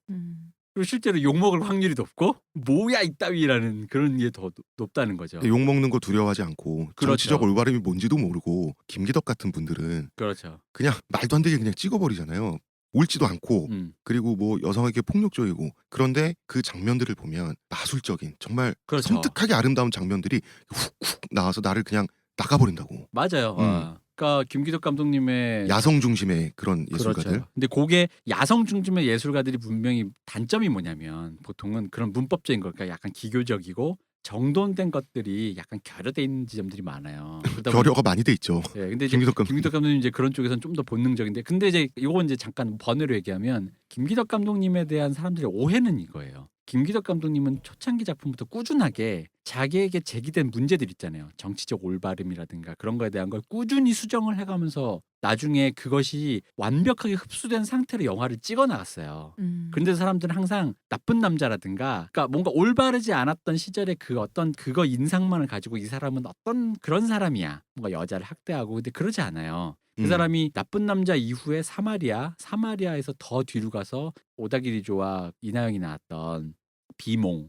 그리고 실제로 욕먹을 확률이 높고 뭐야 이따위라는 그런 게 더 높다는 거죠. 욕먹는 거 두려워하지 않고 그렇죠. 정치적 올바름이 뭔지도 모르고 김기덕 같은 분들은 그렇죠. 그냥 말도 안 되게 그냥 찍어버리잖아요. 옳지도 않고 그리고 뭐 여성에게 폭력적이고 그런데 그 장면들을 보면 마술적인 정말 그렇죠. 섬뜩하게 아름다운 장면들이 훅훅 나와서 나를 그냥 나가버린다고. 맞아요. 그러니까 김기덕 감독님의 야성 중심의 그런 예술가들. 그렇죠. 근데 그게 야성 중심의 예술가들이 분명히 단점이 뭐냐면 보통은 그런 문법적인 거, 그러니까 약간 기교적이고 정돈된 것들이 약간 결여돼 있는 지점들이 많아요. 그러다 결여가 많이 돼 있죠. 예, 근데 이제 김기덕 감독님. 김기덕 감독님 이제 그런 쪽에서는 좀 더 본능적인데, 근데 이제 이건 이제 잠깐 번외로 얘기하면 김기덕 감독님에 대한 사람들의 오해는 이거예요. 김기덕 감독님은 초창기 작품부터 꾸준하게 자기에게 제기된 문제들 있잖아요. 정치적 올바름이라든가 그런 거에 대한 걸 꾸준히 수정을 해가면서 나중에 그것이 완벽하게 흡수된 상태로 영화를 찍어 나갔어요. 그런데 사람들은 항상 나쁜 남자라든가, 그러니까 뭔가 올바르지 않았던 시절의 그 어떤 그거 인상만을 가지고 이 사람은 어떤 그런 사람이야, 뭔가 여자를 학대하고, 근데 그러지 않아요. 그 사람이 나쁜 남자 이후에 사마리아에서 더 뒤로 가서 오다기리조와 이나영이 나왔던 비몽,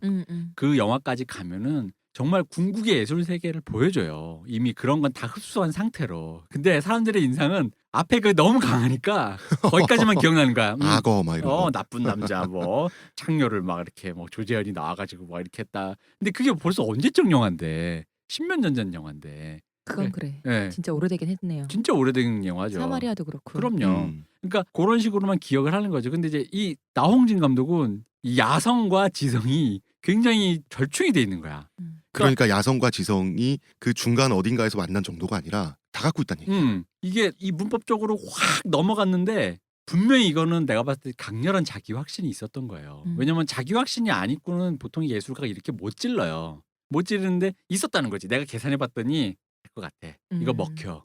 그 영화까지 가면은 정말 궁극의 예술 세계를 보여줘요. 이미 그런 건 다 흡수한 상태로. 근데 사람들의 인상은 앞에 그 너무 강하니까 거기까지만 기억나는 거야. 악어 막 이런 거. 나쁜 남자 뭐 창녀를 막 이렇게 뭐 조재현이 나와가지고 막 이렇게 했다. 근데 그게 벌써 언제적 영화인데, 10몇 년 전 영화인데. 그건 그래. 예. 진짜 오래되긴 했네요. 진짜 오래된 영화죠. 사마리아도 그렇고. 그럼요. 음. 그러니까 그런 식으로만 기억을 하는 거죠. 근데 이제 이 나홍진 감독은 이 야성과 지성이 굉장히 절충이 돼 있는 거야. 그러니까 야성과 지성이 그 중간 어딘가에서 만난 정도가 아니라 다 갖고 있다는 얘기. 이게 이 문법적으로 확 넘어갔는데 분명히 이거는 내가 봤을 때 강렬한 자기 확신이 있었던 거예요. 왜냐면 자기 확신이 안 있고는 보통 예술가가 이렇게 못 찔러요. 못 찌르는데 있었다는 거지. 내가 계산해 봤더니 될 것 같아. 이거 먹혀.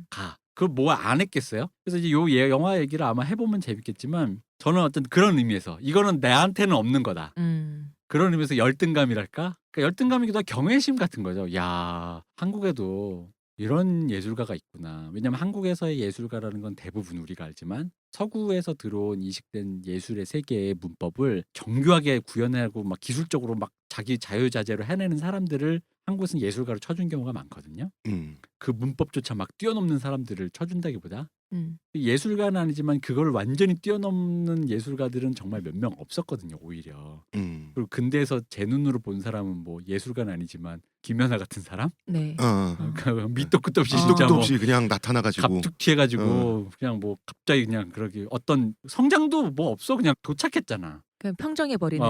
가. 그걸 뭐 안 했겠어요? 그래서 이제 요 영화 얘기를 아마 해보면 재밌겠지만, 저는 어떤 그런 의미에서 이거는 내한테는 없는 거다. 그런 의미에서 열등감이랄까? 그러니까 열등감이기도 하고 경외심 같은 거죠. 야, 한국에도 이런 예술가가 있구나. 왜냐면 한국에서의 예술가라는 건 대부분 우리가 알지만 서구에서 들어온 이식된 예술의 세계의 문법을 정교하게 구현하고 막 기술적으로 막 자기 자유자재로 해내는 사람들을 한국에서는 예술가로 쳐준 경우가 많거든요. 그 문법조차 막 뛰어넘는 사람들을 쳐준다기보다 예술가는 아니지만 그걸 완전히 뛰어넘는 예술가들은 정말 몇 명 없었거든요, 오히려. 그리고 근대에서 제 눈으로 본 사람은 뭐 예술가는 아니지만 김연아 같은 사람? 네. 그러니까 밑도 끝도 없이 시도 진짜 끝도 뭐 없이 그냥 나타나가지고 갑툭튀해가지고 그냥 뭐 갑자기 그냥 그러기, 어떤 성장도 뭐 없어, 그냥 도착했잖아. 그냥 평정해 버리는.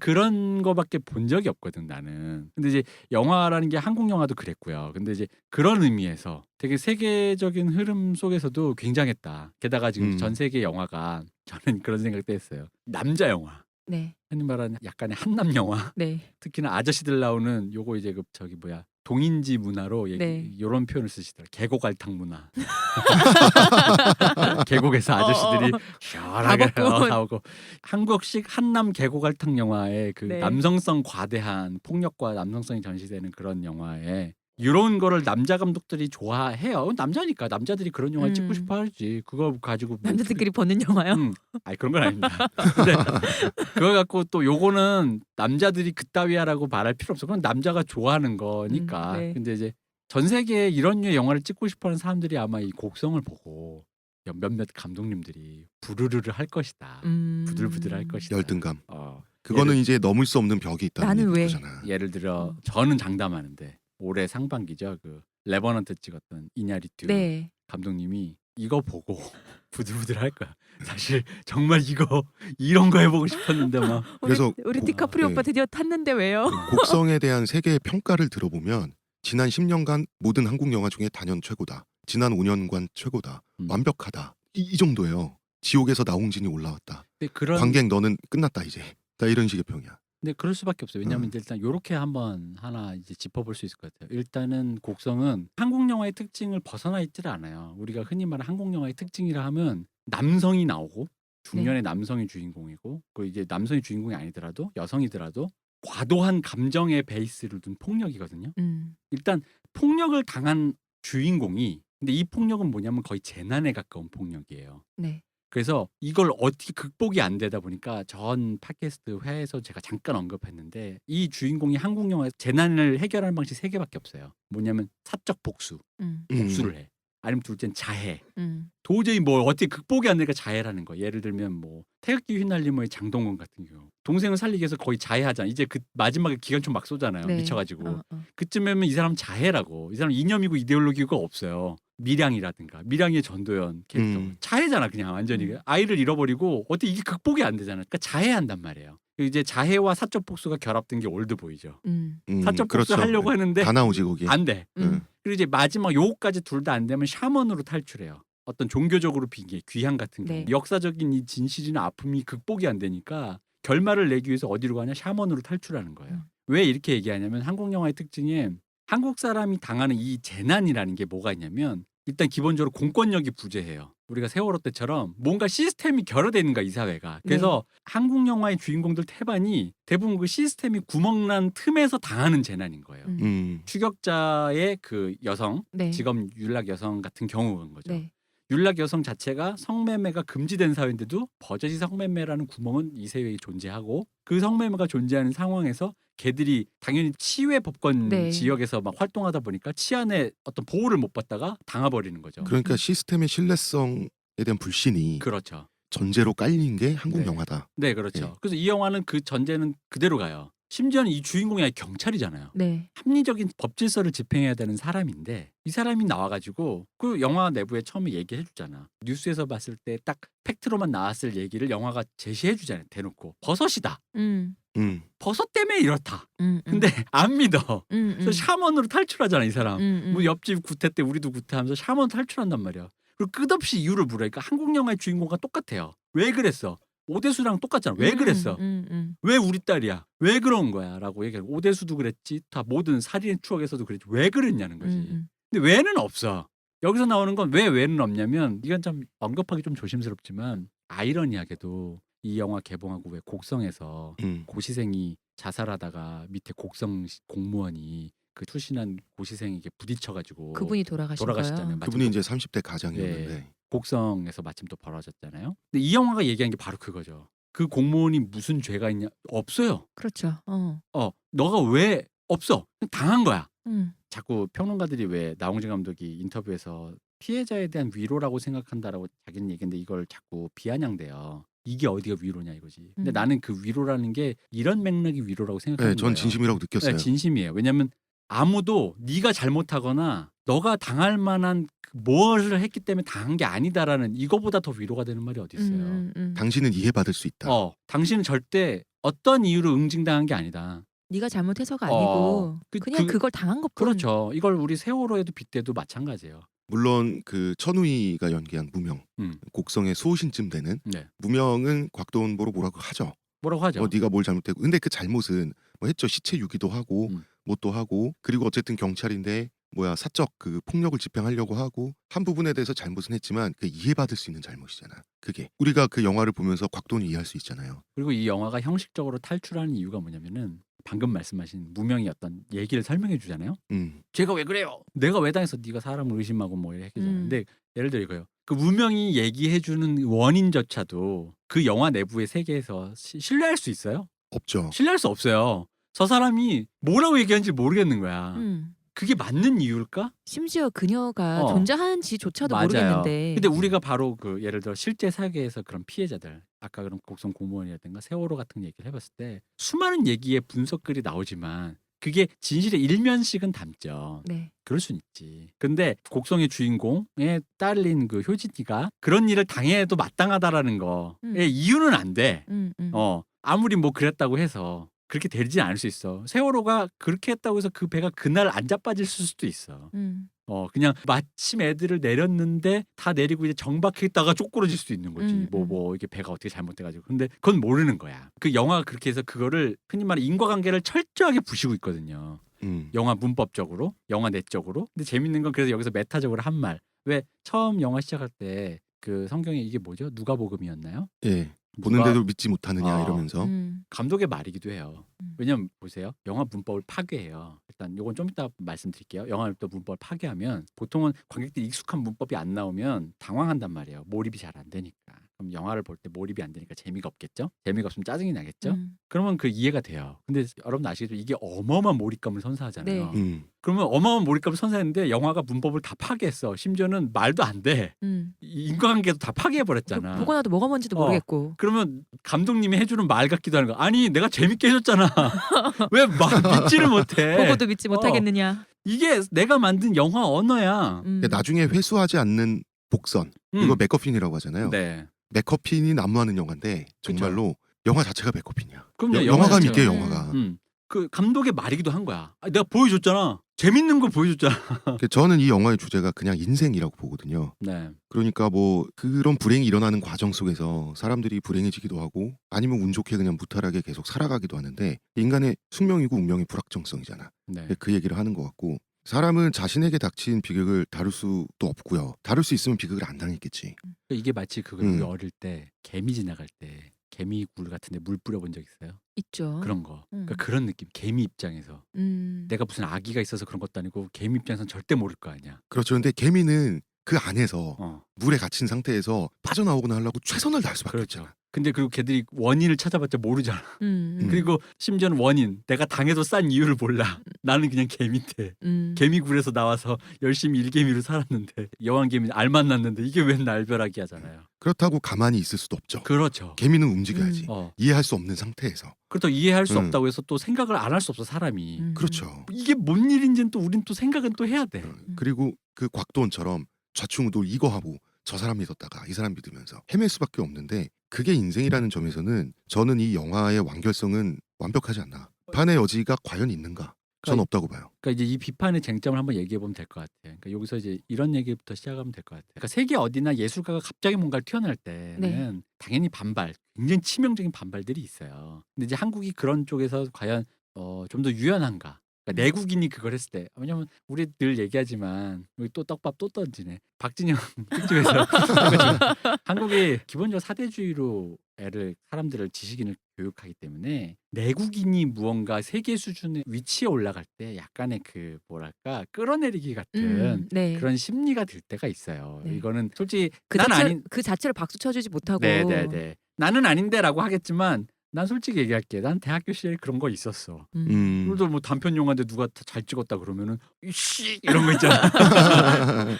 그런 거밖에 본 적이 없거든 나는. 근데 이제 영화라는 게 한국 영화도 그랬고요. 근데 이제 그런 의미에서 되게 세계적인 흐름 속에서도 굉장했다. 게다가 지금 전 세계 영화가, 저는 그런 생각도 했어요. 남자 영화. 네. 흔히 말하는 약간의 한남 영화. 네. 특히나 아저씨들 나오는 요거 이제 그 저기 뭐야, 동인지 문화로 네. 요런 표현을 쓰시더라. 계곡알탕 문화. 계곡에서 아저씨들이 시원하게 나오고, 한국식 한남 계곡알탕 영화의 그 네. 남성성 과대한 폭력과 남성성이 전시되는 그런 영화에 이런 거를 남자 감독들이 좋아해요. 남자니까 남자들이 그런 영화 찍고 싶어 하지. 그거 가지고 뭐 남자들끼리 보는 영화요? 아니 그런 건 아닙니다. 근데 그걸 갖고 또 요거는 남자들이 그따위야라고 말할 필요 없어. 그건 남자가 좋아하는 거니까. 네. 근데 이제 전 세계에 이런 류의 영화를 찍고 싶어하는 사람들이 아마 이 곡성을 보고 몇몇 감독님들이 부르르를 할 것이다. 부들부들 할 것이다. 열등감. 그거는 이제 넘을 수 없는 벽이 있다는 나는 왜? 거잖아. 예를 들어 저는 장담하는데 올해 상반기죠. 그 레버넌트 찍었던 이냐리투 네. 감독님이 이거 보고 부들부들 할 거야. 사실 정말 이런 거 해보고 싶었는데 막. 그래서 우리 디카프리오 네. 오빠 드디어 탔는데 왜요? 곡성에 대한 세계의 평가를 들어보면 지난 10년간 모든 한국 영화 중에 단연 최고다. 지난 5년간 최고다. 완벽하다. 이 정도예요. 지옥에서 나홍진이 올라왔다. 근데 그런 관객 너는 끝났다 이제. 다 이런 식의 평이야. 근데 그럴 수밖에 없어요. 왜냐하면 이제 일단 요렇게 한번 하나 이제 짚어볼 수 있을 것 같아요. 일단은 곡성은 한국 영화의 특징을 벗어나 있지를 않아요. 우리가 흔히 말하는 한국 영화의 특징이라 하면 남성이 나오고 중년의 남성이 주인공이고, 그 이제 남성이 주인공이 아니더라도 여성이더라도 과도한 감정의 베이스를 둔 폭력이거든요. 일단 폭력을 당한 주인공이, 근데 이 폭력은 뭐냐면 거의 재난에 가까운 폭력이에요. 네. 그래서 이걸 어떻게 극복이 안 되다 보니까 전 팟캐스트 회에서 제가 잠깐 언급했는데, 이 주인공이 한국 영화에서 재난을 해결하는 방식 3개밖에 없어요. 뭐냐면 사적 복수, 복수를 해. 아니면 둘째는 자해. 도저히 뭐 어떻게 극복이 안 되니까 자해라는 거. 예를 들면 뭐 태극기 휘날리머의 장동건 같은 경우 동생을 살리기 위해서 거의 자해하잖아. 이제 그 마지막에 기관총 막 쏘잖아요. 네. 미쳐가지고. 그쯤이면 이 사람 자해라고. 이 사람 이념이고 이데올로기가 없어요. 밀양이라든가 밀양의 전도연 캐릭터 자해잖아 그냥 완전히 음. 아이를 잃어버리고 어떻게 이게 극복이 안 되잖아. 그러니까 자해한단 말이에요. 이제 자해와 사적 복수가 결합된 게 올드보이죠. 사적 복수 하려고 하는데 다 나오지 거기. 안 돼. 음. 그리고 이제 마지막 요거까지 둘 다 안 되면 샤먼으로 탈출해요. 어떤 종교적으로 비계 귀향 같은 경우 네. 역사적인 이 진실이나 아픔이 극복이 안 되니까 결말을 내기 위해서 어디로 가냐 샤먼으로 탈출하는 거예요. 왜 이렇게 얘기하냐면 한국 영화의 특징에 한국 사람이 당하는 이 재난이라는 게 뭐가 있냐면 일단 기본적으로 공권력이 부재해요. 우리가 세월호 때처럼 뭔가 시스템이 결여되어 있는가 이 사회가. 그래서 한국 영화의 주인공들 태반이 대부분 그 시스템이 구멍난 틈에서 당하는 재난인 거예요. 추격자의 그 여성, 네. 직업 윤락 여성 같은 경우인 거죠. 네. 윤락 여성 자체가 성매매가 금지된 사회인데도 버젓이 성매매라는 구멍은 이 사회에 존재하고 그 성매매가 존재하는 상황에서 걔들이 당연히 치외 법권 네. 지역에서 막 활동하다 보니까 치안의 어떤 보호를 못 받다가 당해버리는 거죠. 그러니까 시스템의 신뢰성에 대한 불신이 그렇죠. 전제로 깔린 게 한국 네. 영화다. 네, 그렇죠. 예. 그래서 이 영화는 그 전제는 그대로 가요. 심지어는 이 주인공이 아예 경찰이잖아요. 네. 합리적인 법 질서를 집행해야 되는 사람인데 이 사람이 나와가지고 그 영화 내부에 처음에 얘기해주잖아. 뉴스에서 봤을 때 딱 팩트로만 나왔을 얘기를 영화가 제시해주잖아요. 대놓고 버섯이다. 음. 버섯 때문에 이렇다. 음. 근데 안 믿어. 음. 그래서 샤먼으로 탈출하잖아 이 사람. 음. 뭐 옆집 구태 때 우리도 구태하면서 샤먼 탈출한단 말이야. 그리고 끝없이 이유를 물어. 그러니까 한국 영화의 주인공과 똑같아요. 왜 그랬어? 오대수랑 똑같잖아. 왜 그랬어? 왜 우리 딸이야? 왜 그런 거야? 라고 얘기하고 오대수도 그랬지. 다 모든 살인의 추억에서도 그랬지. 왜 그랬냐는 거지. 근데 왜는 없어. 여기서 나오는 건 왜 왜는 없냐면 이건 참 언급하기 좀 조심스럽지만 아이러니하게도 이 영화 개봉하고 왜 곡성에서 고시생이 자살하다가 밑에 곡성 공무원이 그 투신한 고시생에게 부딪혀가지고 그분이 돌아가신 돌아가셨잖아요. 거예요. 마침 그분이 또 이제 30대 가장이었는데 곡성에서 마침 또 벌어졌잖아요. 근데 이 영화가 얘기한 게 바로 그거죠. 그 공무원이 무슨 죄가 있냐? 없어요. 그렇죠. 너가 왜 없어? 당한 거야. 자꾸 자꾸 평론가들이 왜 나홍진 감독이 인터뷰에서 피해자에 대한 위로라고 생각한다라고 자기는 얘기했는데 이걸 자꾸 비아냥대요. 이게 어디가 위로냐 이거지. 근데 나는 그 위로라는 게 이런 맥락이 위로라고 생각하는 네, 전 거예요. 진심이라고 느꼈어요. 네, 진심이에요. 왜냐하면 아무도 네가 잘못하거나 너가 당할 만한 무엇을 했기 때문에 당한 게 아니다라는 이거보다 더 위로가 되는 말이 어디 있어요. 당신은 이해받을 수 있다. 당신은 절대 어떤 이유로 응징당한 게 아니다. 네가 잘못해서가 아니고 그냥 그걸 당한 것뿐. 그렇죠. 이걸 우리 세월호에도 빗대도 마찬가지예요. 물론 그 천우희가 연기한 무명, 음. 곡성의 수호신쯤 되는 네. 무명은 곽도원 보러 뭐라고 하죠. 뭐라고 하죠. 네가 뭘 잘못했고, 근데 그 잘못은 뭐 했죠. 시체 유기도 하고 뭣도 하고, 그리고 어쨌든 경찰인데 사적 그 폭력을 집행하려고 하고 한 부분에 대해서 잘못은 했지만 그 이해받을 수 있는 잘못이잖아. 그게 우리가 그 영화를 보면서 곽도원을 이해할 수 있잖아요. 그리고 이 영화가 형식적으로 탈출하는 이유가 뭐냐면은 방금 말씀하신 무명이 어떤 얘기를 설명해 주잖아요. 제가 왜 그래요? 내가 왜 당해서 네가 사람을 의심하고 뭐 이렇게 하잖아요. 근데 예를 들어 이거요. 그 무명이 얘기해 주는 원인조차도 그 영화 내부의 세계에서 신뢰할 수 있어요? 없죠. 신뢰할 수 없어요. 저 사람이 뭐라고 얘기하는지 모르겠는 거야. 그게 맞는 이유일까? 심지어 그녀가 존재하는지조차도 맞아요. 모르겠는데. 근데 우리가 바로 그 예를 들어 실제 사계에서 그런 피해자들, 아까 그런 곡성 공무원이라든가 세월호 같은 얘기를 해봤을 때 수많은 얘기의 분석글이 나오지만 그게 진실의 일면씩은 담죠. 네. 그럴 순 있지. 근데 곡성의 주인공의 딸린 그 효진이가 그런 일을 당해도 마땅하다라는 거의 이유는 안 돼. 아무리 뭐 그랬다고 해서 그렇게 되지 않을 수 있어. 세월호가 그렇게 했다고 해서 그 배가 그날 안 자빠질 수도 있어. 그냥 마침 애들을 내렸는데 다 내리고 이제 정박했다가 쪼그러질 수도 있는 거지. 이게 배가 어떻게 잘못돼가지고. 근데 그건 모르는 거야. 그 영화가 그렇게 해서 그거를 흔히 말해 인과관계를 철저하게 부시고 있거든요. 영화 문법적으로, 영화 내적으로. 근데 재밌는 건 그래서 여기서 메타적으로 한 말. 왜 처음 영화 시작할 때 그 성경에 이게 뭐죠? 누가복음이었나요? 예. 보는데도 믿지 못하느냐 이러면서 감독의 말이기도 해요. 왜냐면 보세요. 영화 문법을 파괴해요. 일단 요건 좀 이따 말씀드릴게요. 영화를 또 문법을 파괴하면 보통은 관객들이 익숙한 문법이 안 나오면 당황한단 말이에요. 몰입이 잘 안 되니까. 그럼 영화를 볼 때 몰입이 안 되니까 재미가 없겠죠? 재미가 없으면 짜증이 나겠죠? 그러면 그 이해가 돼요. 근데 여러분 아시겠죠? 이게 어마어마한 몰입감을 선사하잖아요. 네. 그러면 어마어마한 몰입감을 선사했는데 영화가 문법을 다 파괴했어. 심지어는 말도 안 돼. 인과관계도 다 파괴해버렸잖아. 보고 나도 뭐가 뭔지도 모르겠고. 그러면 감독님이 해주는 말 같기도 하는 거. 아니 내가 재밌게 해줬잖아. 왜 믿지를 못해. 보고도 믿지 못하겠느냐. 이게 내가 만든 영화 언어야. 음. 나중에 회수하지 않는 복선. 이거 맥커핀이라고 하잖아요. 네. 맥커핀이 난무하는 영화인데 정말로 영화 자체가 맥커핀이야. 그럼요. 영화감 자체가. 있게 영화가. 그 감독의 말이기도 한 거야. 내가 보여줬잖아. 재밌는 거 보여줬잖아. 저는 이 영화의 주제가 그냥 인생이라고 보거든요. 네. 그러니까 뭐 그런 불행이 일어나는 과정 속에서 사람들이 불행해지기도 하고 아니면 운 좋게 그냥 무탈하게 계속 살아가기도 하는데 인간의 숙명이고 운명의 불확정성이잖아. 네. 그 얘기를 하는 것 같고 사람은 자신에게 닥친 비극을 다룰 수도 없고요. 다룰 수 있으면 비극을 안 당했겠지. 이게 마치 그거 우리 어릴 때 개미 지나갈 때 개미굴 같은데 물 뿌려본 적 있어요? 있죠. 그런 거. 그러니까 그런 느낌. 개미 입장에서 내가 무슨 아기가 있어서 그런 것도 아니고 개미 입장에서는 절대 모를 거 아니야. 그렇죠. 근데 개미는 그 안에서 어. 물에 갇힌 상태에서 빠져나오거나 하려고 최선을 다할 수밖에 그렇죠. 없잖아. 근데 그리고 걔들이 원인을 찾아봤자 모르잖아. 음. 그리고 심지어는 원인. 내가 당해도 싼 이유를 몰라. 나는 그냥 개미인데. 개미굴에서 나와서 열심히 일개미로 살았는데 여왕개미 알 만났는데 이게 웬 날벼락이 하잖아요. 그렇다고 가만히 있을 수도 없죠. 그렇죠. 개미는 움직여야지. 이해할 이해할 수 없는 상태에서. 그렇다고 이해할 수 없다고 해서 또 생각을 안 할 수 없어 사람이. 그렇죠. 이게 뭔 일인지는 또 우린 또 생각은 또 해야 돼. 그리고 그 곽도원처럼 좌충우돌 이거 하고 저 사람 믿었다가 이 사람 믿으면서 헤맬 수밖에 없는데 그게 인생이라는 점에서는 저는 이 영화의 완결성은 완벽하지 않나. 비판의 여지가 과연 있는가? 전 없다고 봐요. 그러니까 이제 이 비판의 쟁점을 한번 얘기해 보면 될 것 같아. 그러니까 여기서 이제 이런 얘기부터 시작하면 될 것 같아. 그러니까 세계 어디나 예술가가 갑자기 뭔가를 튀어낼 때는 네. 당연히 굉장히 치명적인 반발들이 있어요. 근데 이제 한국이 그런 쪽에서 과연 좀 더 유연한가? 그러니까 내국인이 그걸 했을 때 왜냐면 우리 늘 얘기하지만 우리 또 떡밥 또 던지네. 박진영 특집에서 한국이 기본적으로 사대주의로 사람들을 지식인을 교육하기 때문에 내국인이 무언가 세계 수준의 위치에 올라갈 때 약간의 그 뭐랄까 끌어내리기 같은 네. 그런 심리가 들 때가 있어요. 네. 이거는 솔직히 그 난 자체를, 아닌 그 자체를 박수 쳐주지 못하고. 네네네 나는 아닌데라고 하겠지만 난 솔직히 얘기할게. 난 대학교 시절에 그런 거 있었어. 그래도 뭐 단편 영화인데 누가 잘 찍었다 그러면은 이씨 이런 거 있잖아.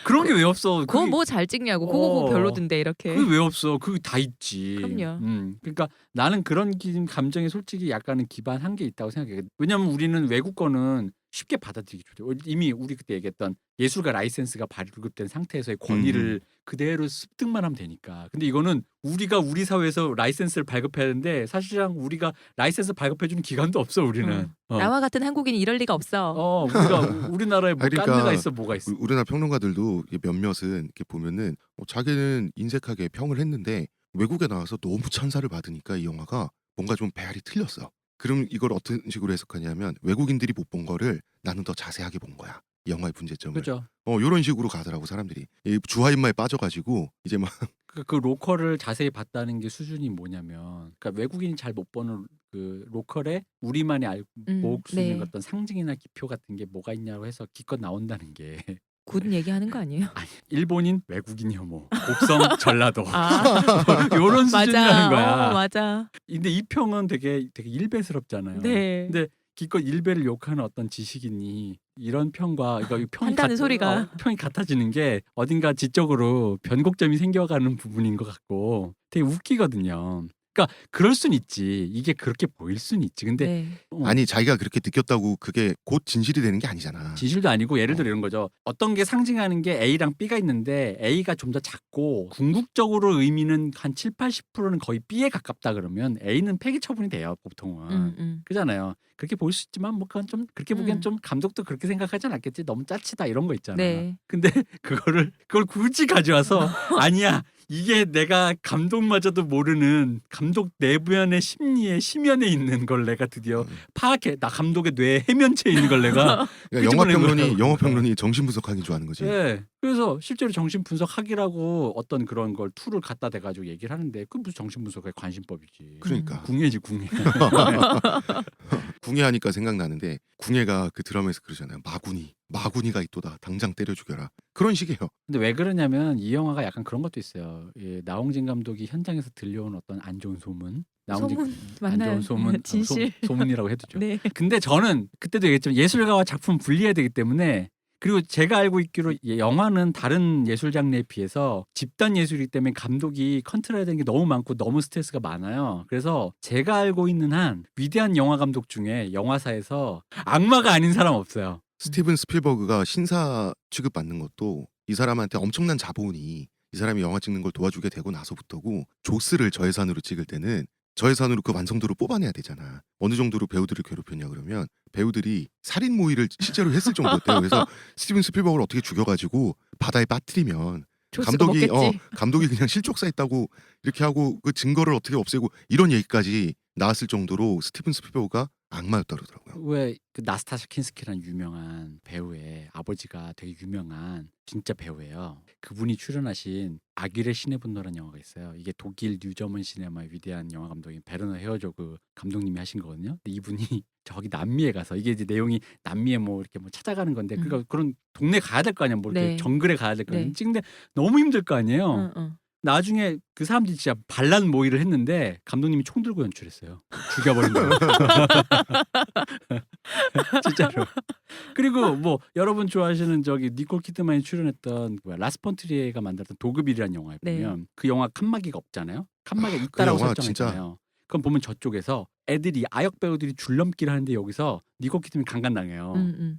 그런 게 왜 없어? 그거 뭐 잘 찍냐고. 그거 뭐 별로던데 이렇게. 그게 왜 없어? 그게 다 있지. 그럼요. 그러니까 나는 그런 감정에 솔직히 약간은 기반한 게 있다고 생각해. 왜냐면 우리는 외국 거는 쉽게 받아들이기 좋죠. 이미 우리 그때 얘기했던 예술가 라이센스가 발급된 상태에서의 권위를 그대로 습득만 하면 되니까. 근데 이거는 우리가 우리 사회에서 라이센스를 발급해야 되는데 사실상 우리가 라이센스 발급해주는 기관도 없어 우리는. 나와 같은 한국인이 이럴 리가 없어. 우리나라에 뭐 그러니까 깐데가 있어 뭐가 있어. 우리나라 평론가들도 몇몇은 이렇게 보면은 자기는 인색하게 평을 했는데 외국에 나와서 너무 찬사를 받으니까 이 영화가 뭔가 좀 배알이 틀렸어. 그럼 이걸 어떤 식으로 해석하냐면 외국인들이 못 본 거를 나는 더 자세하게 본 거야. 이 영화의 분제점을. 그렇죠. 이런 식으로 가더라고 사람들이. 이 주화인마에 빠져가지고 이제 막 그 로컬을 자세히 봤다는 게 수준이 뭐냐면, 그러니까 외국인이 잘 못 보는 그 로컬에 우리만이 볼 수 있는 네. 어떤 상징이나 기표 같은 게 뭐가 있냐고 해서 기껏 나온다는 게 굿 얘기하는 거 아니에요? 아니, 일본인 외국인 혐오, 곡성 전라도 아, 이런 수준이라는 거야. 맞아. 근데 이 평은 되게 일배스럽잖아요. 네. 근데 기껏 일배를 욕하는 어떤 지식인이 이런 평과 그러니까 이 평이 한다는 소리가. 평이 같아지는 게 어딘가 지적으로 변곡점이 생겨가는 부분인 것 같고 되게 웃기거든요. 그러니까 그럴 순 있지. 이게 그렇게 보일 순 있지. 근데 네. 아니 자기가 그렇게 느꼈다고 그게 곧 진실이 되는 게 아니잖아. 진실도 아니고 예를 들어 이런 거죠. 어떤 게 상징하는 게 A랑 B가 있는데 A가 좀 더 작고 궁극적으로 의미는 한 7, 80%는 거의 B에 가깝다 그러면 A는 폐기 처분이 돼요. 보통은. 그잖아요. 그렇게 볼 수 있지만 뭐 그건 좀 그렇게 보기엔 좀 감독도 그렇게 생각하진 않겠지. 너무 짜치다 이런 거 있잖아. 네. 근데 그걸 굳이 가져와서 아니야. 이게 내가 감독마저도 모르는 감독 내부연의 심리의 심연에 있는 걸 내가 드디어 파악해. 나 감독의 뇌 해면체에 있는 걸 내가 그러니까 거예요. 영화 평론이 정신 분석하기 좋아하는 거지. 네. 그래서 실제로 정신 분석학이라고 어떤 그런 걸 툴을 갖다 대가지고 얘기를 하는데 그 무슨 정신 분석의 관심법이지. 그러니까 궁예지 궁예. 궁예하니까 생각나는데 궁예가 그 드라마에서 그러잖아요. 마구니가 있도다. 당장 때려 죽여라. 그런 식이에요. 근데 왜 그러냐면 이 영화가 약간 그런 것도 있어요. 예, 나홍진 감독이 현장에서 들려온 어떤 안 좋은 소문. 소문 안 맞나요? 좋은 소문. 진실. 소문이라고 해두죠. 네. 근데 저는 그때도 얘기했지만 예술가와 작품 분리해야 되기 때문에 그리고 제가 알고 있기로 영화는 다른 예술 장르에 비해서 집단 예술이기 때문에 감독이 컨트롤해야 되는 게 너무 많고 너무 스트레스가 많아요. 그래서 제가 알고 있는 한 위대한 영화 감독 중에 영화사에서 악마가 아닌 사람 없어요. 스티븐 스필버그가 신사 취급받는 것도 이 사람한테 엄청난 자본이 이 사람이 영화 찍는 걸 도와주게 되고 나서부터고, 조스를 저예산으로 찍을 때는 저예산으로 그 완성도를 뽑아내야 되잖아. 어느 정도로 배우들을 괴롭혔냐 그러면 배우들이 살인 모의를 실제로 했을 정도였대요. 그래서 스티븐 스필버그를 어떻게 죽여가지고 바다에 빠뜨리면 조스가 먹겠지. 감독이 그냥 실족사했다고 이렇게 하고 그 증거를 어떻게 없애고 이런 얘기까지 나왔을 정도로 스티븐 스필버그가 악마였다 그러더라고요. 왜 그 나스타샤 킨스키라는 유명한 배우의 아버지가 되게 유명한 진짜 배우예요. 그분이 출연하신 악일의 신의 분노라는 영화가 있어요. 이게 독일 뉴저먼 시네마의 위대한 영화 감독인 베르너 헤어조그 감독님이 하신 거거든요. 근데 이분이 저기 남미에 가서, 이게 이제 내용이 남미에 뭐 이렇게 뭐 찾아가는 건데, 그러니까 그런 동네 가야 될 거 아니야. 뭐 이렇게 네. 정글에 가야 될 거 아니야. 네. 찍는데 너무 힘들 거 아니에요. 응. 나중에 그 사람들이 진짜 반란 모의를 했는데 감독님이 총 들고 연출했어요. 죽여버린 거예요. 진짜로. 그리고 뭐 여러분 좋아하시는 저기 니콜 키드만이 출연했던 라스 폰 트리에가 만들었던 도그빌이라는 영화에 네. 보면 그 영화 칸막이가 없잖아요. 칸막이가 그 있다라고 영화 설정했잖아요. 그럼 보면 저쪽에서 애들이 아역 배우들이 줄넘기를 하는데 여기서 니콜 키드만이 강간당해요.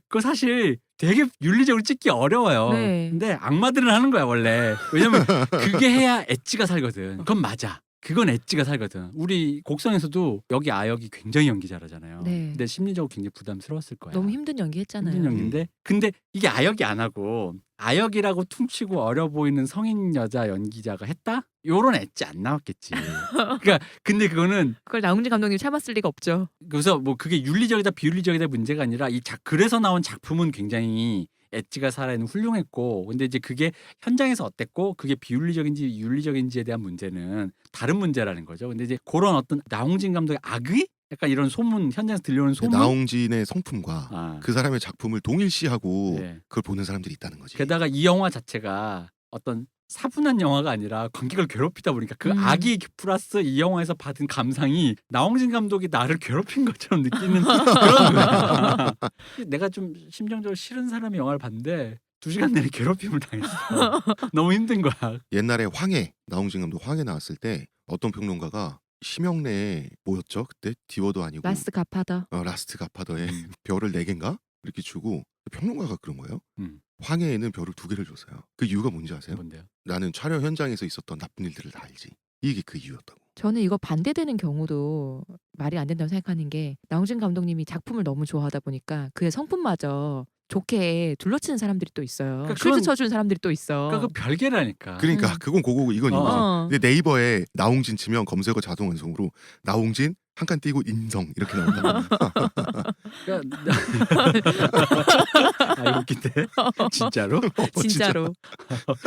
그거 사실 되게 윤리적으로 찍기 어려워요. 네. 근데 악마들은 하는 거야 원래. 왜냐면 그게 해야 엣지가 살거든. 그건 맞아. 그건 엣지가 살거든. 우리 곡성에서도 여기 아역이 굉장히 연기 잘하잖아요. 네. 근데 심리적으로 굉장히 부담스러웠을 거야. 너무 힘든 연기 했잖아요. 힘든 연기인데 근데 이게 아역이 안 하고 아역이라고 퉁치고 어려 보이는 성인 여자 연기자가 했다? 요런 엣지 안 나왔겠지. 그러니까 근데 그거는 그걸 나홍진 감독님 참았을 리가 없죠. 그래서 뭐 그게 윤리적이다 비윤리적이다 문제가 아니라 그래서 나온 작품은 굉장히 엣지가 살아있는 훌륭했고, 근데 이제 그게 현장에서 어땠고 그게 비윤리적인지 윤리적인지에 대한 문제는 다른 문제라는 거죠. 근데 이제 그런 어떤 나홍진 감독의 악의? 약간 이런 소문, 현장에서 들려오는 소문? 나홍진의 성품과 그 사람의 작품을 동일시하고 네. 그걸 보는 사람들이 있다는 거지. 게다가 이 영화 자체가 어떤 사분한 영화가 아니라 관객을 괴롭히다 보니까 그 악이 플러스 이 영화에서 받은 감상이 나홍진 감독이 나를 괴롭힌 것처럼 느끼는 그런 거야. 내가 좀 심정적으로 싫은 사람이 영화를 봤는데 2시간 내내 괴롭힘을 당했어. 너무 힘든 거야. 옛날에 나홍진 감독 황해 나왔을 때 어떤 평론가가 심형래에 뭐였죠? 그때 디워도 아니고 라스트 갓파더. 라스트 갓파더에 별을 4개인가? 이렇게 주고 평론가가 그런 거예요. 황해에는 별을 2개를 줬어요. 그 이유가 뭔지 아세요? 뭔데요? 나는 촬영 현장에서 있었던 나쁜 일들을 다 알지. 이게 그 이유였다고. 저는 이거 반대되는 경우도 말이 안 된다고 생각하는 게, 나홍진 감독님이 작품을 너무 좋아하다 보니까 그의 성품마저 좋게 둘러치는 사람들이 또 있어요. 그러니까 슈즈 쳐주는 사람들이 또 있어. 그러니까 그 별개라니까. 그러니까 그건 고고고 이건 이거지. 근데 네이버에 나홍진 치면 검색어 자동 완성으로 나홍진 한 칸 띄고 인성 이렇게 나온다. 아, 웃긴데? 진짜로? 진짜로.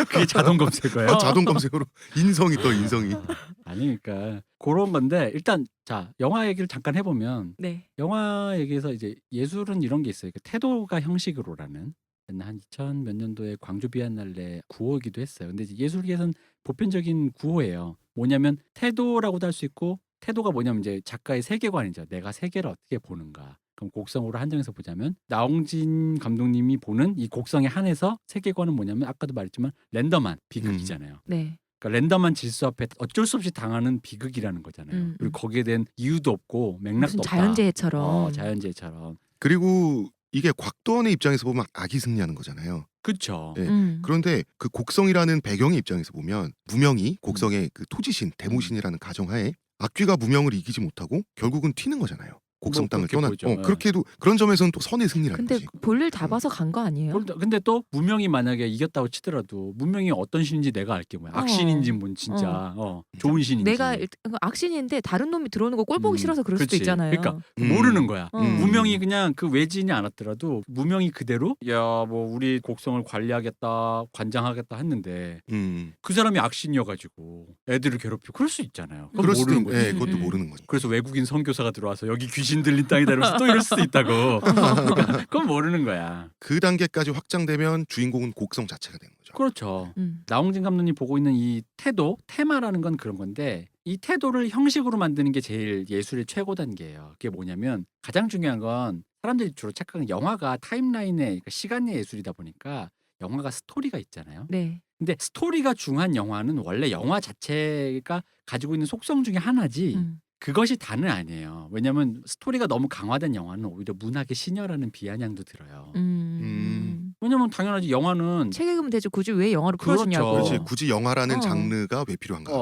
그게 자동 검색어예요? 자동 검색어로 인성이 떠 인성이. 아니 그러니까 그런 건데, 일단 자 영화 얘기를 잠깐 해보면, 네. 영화 얘기에서 이제 예술은 이런 게 있어요. 그 태도가 형식으로라는, 한 2000 몇 년도에 광주 비엔날레 구호이기도 했어요. 근데 이제 예술계에서는 보편적인 구호예요. 뭐냐면 태도라고도 할 수 있고, 태도가 뭐냐면 이제 작가의 세계관이죠. 내가 세계를 어떻게 보는가. 그럼 곡성으로 한정해서 보자면 나홍진 감독님이 보는 이 곡성에 한해서 세계관은 뭐냐면, 아까도 말했지만 랜덤한 비극이잖아요. 네. 그러니까 랜덤한 질서 앞에 어쩔 수 없이 당하는 비극이라는 거잖아요. 그리고 거기에 대한 이유도 없고 맥락도 무슨 없다. 자연재해처럼. 자연재해처럼. 그리고 이게 곽도원의 입장에서 보면 악이 승리하는 거잖아요. 그렇죠. 네. 그런데 그 곡성이라는 배경의 입장에서 보면 무명이 곡성의 그 토지신 대모신이라는 가정하에 악귀가 무명을 이기지 못하고 결국은 튀는 거잖아요. 곡성 뭐 땅을 그렇게 떠나. 보죠. 네. 그렇게 해도 그런 점에서는 또 선의 승리라는 근데 거지. 볼일 다 봐서 간 거 아니에요? 근데 또 무명이 만약에 이겼다고 치더라도 무명이 어떤 신인지 내가 알게 뭐야. 악신인지 뭔 진짜 좋은 신인지. 내가 악신인데 다른 놈이 들어오는 거 꼴 보기 싫어서 그럴 수도 그치. 있잖아요. 그러니까 모르는 거야. 음. 무명이 그냥 그 외지인이 않았더라도 무명이 그대로 야 뭐 우리 곡성을 관리하겠다, 관장하겠다 했는데 그 사람이 악신이어가지고 애들을 괴롭히고 그럴 수 있잖아요. 그건 그럴 수도 모르는 거지. 그것도 모르는 거지. 그래서 외국인 선교사가 들어와서 여기 귀신 들린 땅이다 이러면서 또 이럴 수도 있다고. 그러니까 그건 모르는 거야. 그 단계까지 확장되면 주인공은 곡성 자체가 되는 거죠. 그렇죠. 나홍진 감독님 보고 있는 이 태도, 테마라는 건 그런 건데, 이 태도를 형식으로 만드는 게 제일 예술의 최고 단계예요. 그게 뭐냐면, 가장 중요한 건 사람들이 주로 착각하는, 영화가 타임라인의, 그러니까 시간의 예술이다 보니까 영화가 스토리가 있잖아요. 네. 근데 스토리가 중요한 영화는 원래 영화 자체가 가지고 있는 속성 중에 하나지 그것이 다는 아니에요. 왜냐하면 스토리가 너무 강화된 영화는 오히려 문학의 시녀라는 비아냥도 들어요. 왜냐면 당연하지 영화는 책 읽으면 되지 굳이 왜 영화로 그렇죠. 풀어주냐고. 그렇지 굳이 영화라는 어. 장르가 왜 필요한가?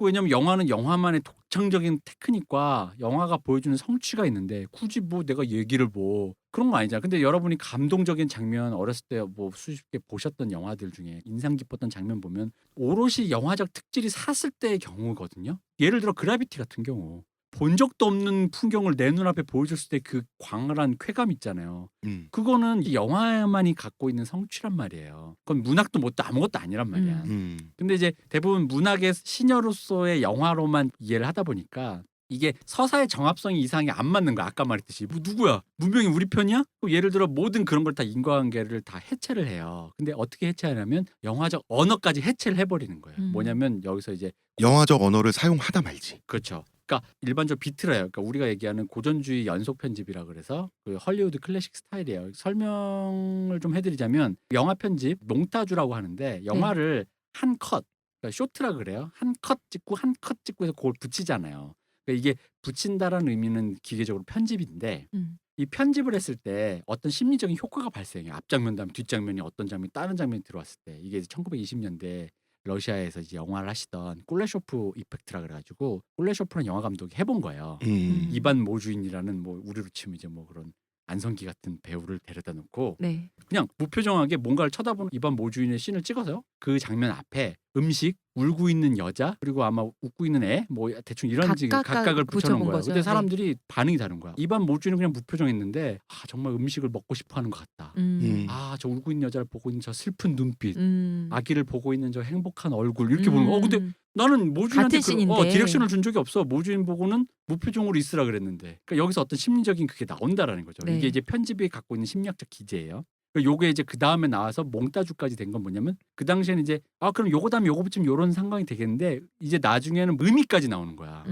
왜냐면 영화는 영화만의 독창적인 테크닉과 영화가 보여주는 성취가 있는데 굳이 뭐 내가 얘기를 뭐 그런 거 아니잖아. 근데 여러분이 감동적인 장면 어렸을 때 뭐 수십 개 보셨던 영화들 중에 인상 깊었던 장면 보면 오롯이 영화적 특질이 샀을 때의 경우거든요. 예를 들어 그라비티 같은 경우 본 적도 없는 풍경을 내 눈앞에 보여줬을 때 그 광활한 쾌감 있잖아요. 그거는 이 영화만이 갖고 있는 성취란 말이에요. 그건 문학도 뭣도 아무것도 아니란 말이야. 근데 이제 대부분 문학의 시녀로서의 영화로만 이해를 하다 보니까 이게 서사의 정합성이 이상하게 안 맞는 거야. 아까 말했듯이 뭐 누구야? 문명이 우리 편이야? 예를 들어 모든 그런 걸 다 인과관계를 다 해체를 해요. 근데 어떻게 해체하냐면 영화적 언어까지 해체를 해버리는 거예요. 뭐냐면 여기서 이제 영화적 언어를 사용하다 말지. 그렇죠. 그러니까 일반적으로 비트래요. 그러니까 우리가 얘기하는 고전주의 연속 편집이라 그래서 그 헐리우드 클래식 스타일이에요. 설명을 좀 해드리자면 영화 편집 몽타주라고 하는데 영화를 한 컷, 그러니까 쇼트라 그래요. 한 컷 찍고 한 컷 찍고 해서 그걸 붙이잖아요. 그러니까 이게 붙인다라는 의미는 기계적으로 편집인데 이 편집을 했을 때 어떤 심리적인 효과가 발생해요. 앞장면 다음에 뒷장면이 어떤 장면이 다른 장면이 들어왔을 때 이게 1920년대 러시아에서 이제 영화를 하시던 꿀레쇼프 이펙트라 그래가지고 꿀레쇼프는 영화 감독이 해본 거예요. 이반 모주인이라는 뭐 우리로 치면 이제 뭐 그런 안성기 같은 배우를 데려다 놓고 네. 그냥 무표정하게 뭔가를 쳐다보는 이반 모주인의 씬을 찍어서요. 그 장면 앞에 음식, 울고 있는 여자, 그리고 아마 웃고 있는 애, 뭐 대충 이런 각각을 붙여놓은 거예요. 거죠. 근데 사람들이 반응이 다른 거야. 이반 모주인은 그냥 무표정했는데 아 정말 음식을 먹고 싶어하는 것 같다. 아 저 울고 있는 여자를 보고 있는 저 슬픈 눈빛, 아기를 보고 있는 저 행복한 얼굴 이렇게 보는 거. 근데 나는 모주인한테 같은 씬인데. 디렉션을 준 적이 없어. 모주인 보고는 무표정으로 있으라 그랬는데. 그러니까 여기서 어떤 심리적인 그게 나온다라는 거죠. 네. 이게 이제 편집이 갖고 있는 심리학적 기제예요. 요게 이제 그 다음에 나와서 몽따주까지 된 건 뭐냐면 그 당시에는 이제 아 그럼 요거 다음에 요거 붙이면 요런 상황이 되겠는데 이제 나중에는 의미까지 나오는 거야.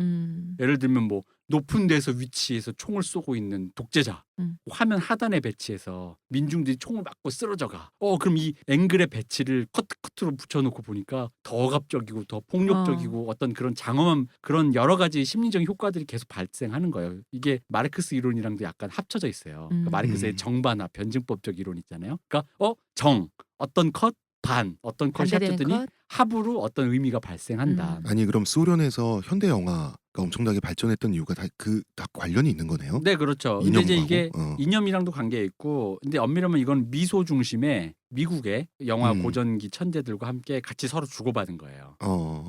예를 들면 뭐 높은 데서 위치해서 총을 쏘고 있는 독재자 화면 하단에 배치해서 민중들이 총을 맞고 쓰러져가. 그럼 이 앵글의 배치를 커트로 붙여놓고 보니까 더 억압적이고 더 폭력적이고 어떤 그런 장엄한 그런 여러 가지 심리적인 효과들이 계속 발생하는 거예요. 이게 마르크스 이론이랑도 약간 합쳐져 있어요. 그러니까 마르크스의 정반화 변증법적 이론 있잖아요. 그러니까 어떤 컷 반 어떤 컷이 반대되는 합쳤더니 컷? 합으로 어떤 의미가 발생한다. 아니 그럼 소련에서 현대 영화가 엄청나게 발전했던 이유가 다 관련이 있는 거네요. 네, 그렇죠. 근데 이제 이념하고? 이게 이념이랑도 관계 있고, 근데 엄밀하면 이건 미소 중심의 미국의 영화 고전기 천재들과 함께 같이 서로 주고받은 거예요.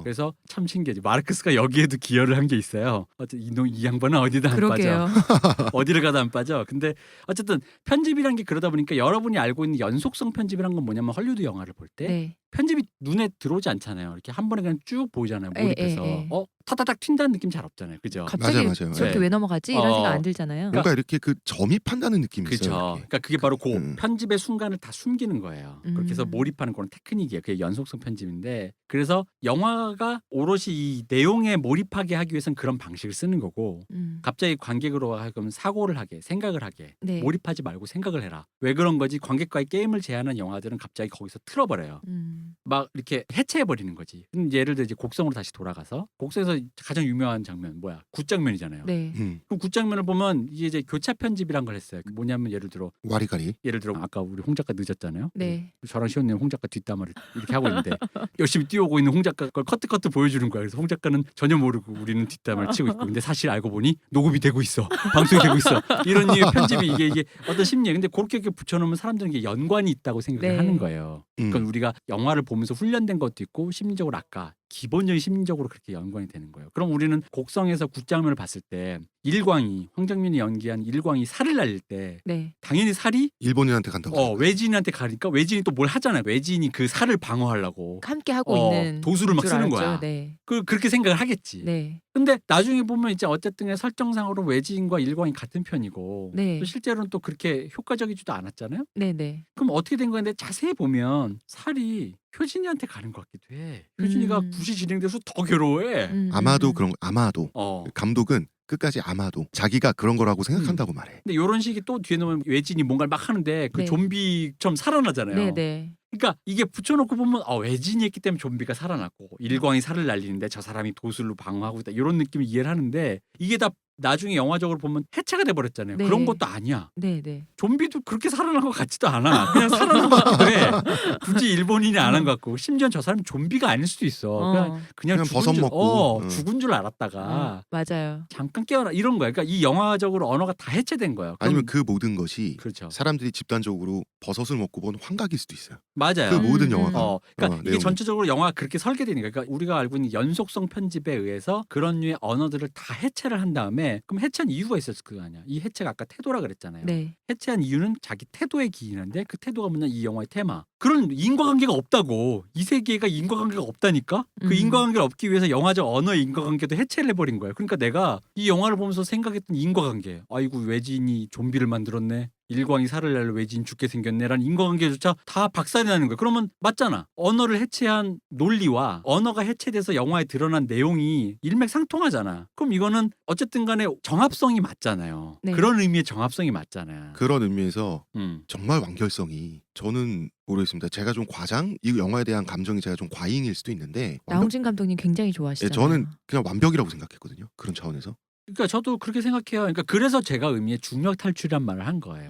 그래서 참 신기하지. 마르크스가 여기에도 기여를 한 게 있어요. 어쨌든 이 양반은 어디다 안 그러게요. 빠져. 어디를 가다 안 빠져. 근데 어쨌든 편집이란 게 그러다 보니까 여러분이 알고 있는 연속성 편집이란 건 뭐냐면 헐리우드 영화를 볼 때 네. 편집이 눈에 들어오지 않잖아요. 이렇게 한 번에 그냥 쭉 보이잖아요. 예, 몰입해서. 예, 예. 타다닥 튄다는 느낌 잘 없잖아요. 그죠? 갑자기 맞아요. 저렇게 네. 왜 넘어가지? 이런 생각 안 들잖아요. 뭔가 이렇게 그 점입한다는 느낌이 그렇죠. 있어요. 이렇게. 그러니까 그게 바로 그 편집의 순간을 다 숨기는 거예요. 그렇게 해서 음. 몰입하는 그런 테크닉이에요. 그게 연속성 편집인데 그래서 영화가 오롯이 이 내용에 몰입하게 하기 위해서는 그런 방식을 쓰는 거고 갑자기 관객으로 하여금 사고를 하게 생각을 하게 네. 몰입하지 말고 생각을 해라. 왜 그런 거지? 관객과의 게임을 제한한 영화들은 갑자기 거기서 틀어버려요. 막 이렇게 해체해버리는 거지. 예를 들어 이제 곡성으로 다시 돌아가서 곡성에서 가장 유명한 장면 뭐야? 굿장면이잖아요. 네. 그럼 굿장면을 보면 이게 이제 교차 편집이란 걸 했어요. 뭐냐면 예를 들어 와리가리. 아까 우리 홍 작가 늦었잖아요. 네. 저랑 시온님 홍 작가 뒷담화를 이렇게 하고 있는데 열심히 뛰어오고 있는 홍 작가 걸 커트 보여주는 거야. 그래서 홍 작가는 전혀 모르고 우리는 뒷담화를 치고 있고 근데 사실 알고 보니 녹음이 되고 있어. 방송이 되고 있어. 이런 류의 편집이 이게 어떤 심리에 근데 그렇게 붙여놓으면 사람들은 이게 연관이 있다고 생각을 네. 하는 거예요. 그러니까 우리가 영화를 보면서 훈련된 것도 있고 심리적으로 아까 기본적인 심리적으로 그렇게 연관이 되는 거예요. 그럼 우리는 곡성에서 굿장면을 봤을 때 황정민이 연기한 일광이 살을 날릴 때 네. 당연히 살이 일본인한테 간다고. 외지인한테 가니까 외지인이 또 뭘 하잖아요. 외지인이 그 살을 방어하려고 함께 하고 있는 도수를 막 줄 쓰는 알았죠. 거야. 네. 그렇게 생각을 하겠지. 네. 근데 나중에 보면 이제 어쨌든 설정상으로 외지인과 일광이 같은 편이고 네. 또 실제로는 또 그렇게 효과적이지도 않았잖아요. 네, 네. 그럼 어떻게 된 건데 자세히 보면 살이 효진이한테 가는 것 같기도 해. 효진이가 굿이 진행돼서 더 괴로워해. 아마도 그런 아마도 어. 감독은 끝까지 아마도 자기가 그런 거라고 생각한다고 말해. 근데 이런 식이 또 뒤에 놓으면 외진이 뭔가를 막 하는데 그 네. 좀비처럼 살아나잖아요. 네, 네. 그러니까 이게 붙여놓고 보면 외진이 했기 때문에 좀비가 살아났고 일광이 살을 날리는데 저 사람이 도술로 방어하고 있다 이런 느낌을 이해를 하는데 이게 다 나중에 영화적으로 보면 해체가 돼버렸잖아요. 네. 그런 것도 아니야. 네네. 좀비도 그렇게 살아난 것 같지도 않아. 그냥 살아난 것 같기도 해. 굳이 일본인이 안 한 것 같고 심지어 저 사람이 좀비가 아닐 수도 있어. 그냥 그냥 죽은 버섯 줄, 먹고. 죽은 줄 알았다가 맞아요. 잠깐 깨어나 이런 거야. 그러니까 이 영화적으로 언어가 다 해체된 거예요. 아니면 그 모든 것이 그렇죠. 사람들이 집단적으로 버섯을 먹고 본 환각일 수도 있어요. 맞아요. 그 모든 음, 영화가. 그러니까 이게 내용이. 전체적으로 영화가 그렇게 설계되니까 그러니까 우리가 알고 있는 연속성 편집에 의해서 그런 류의 언어들을 다 해체를 한 다음에 그럼 해체한 이유가 있었을 거 아니야. 이 해체가 아까 태도라 그랬잖아요. 네. 해체한 이유는 자기 태도에 기인한데 그 태도가 뭐냐 이 영화의 테마. 그런 인과관계가 없다고. 이 세계가 인과관계가 없다니까. 그 인과관계를 없기 위해서 영화적 언어의 인과관계도 해체를 해버린 거예요. 그러니까 내가 이 영화를 보면서 생각했던 인과관계. 아이고 외지인이 좀비를 만들었네. 일광이 살을 날 외지인 죽게 생겼네라는 인과관계조차 다 박살이 나는 거예요. 그러면 맞잖아. 언어를 해체한 논리와 언어가 해체돼서 영화에 드러난 내용이 일맥상통하잖아. 그럼 이거는 어쨌든 간에 정합성이 맞잖아요. 네. 그런 의미의 정합성이 맞잖아요. 그런 의미에서 음. 정말 완결성이 저는 모르겠습니다. 제가 좀 이 영화에 대한 감정이 제가 좀 과잉일 수도 있는데 나홍진 감독님 굉장히 예, 좋아하시잖아요. 저는 그냥 완벽이라고 생각했거든요. 그런 차원에서. 그러니까 저도 그렇게 생각해요. 그러니까 그래서 제가 의미의 중력 탈출이란 말을 한 거예요.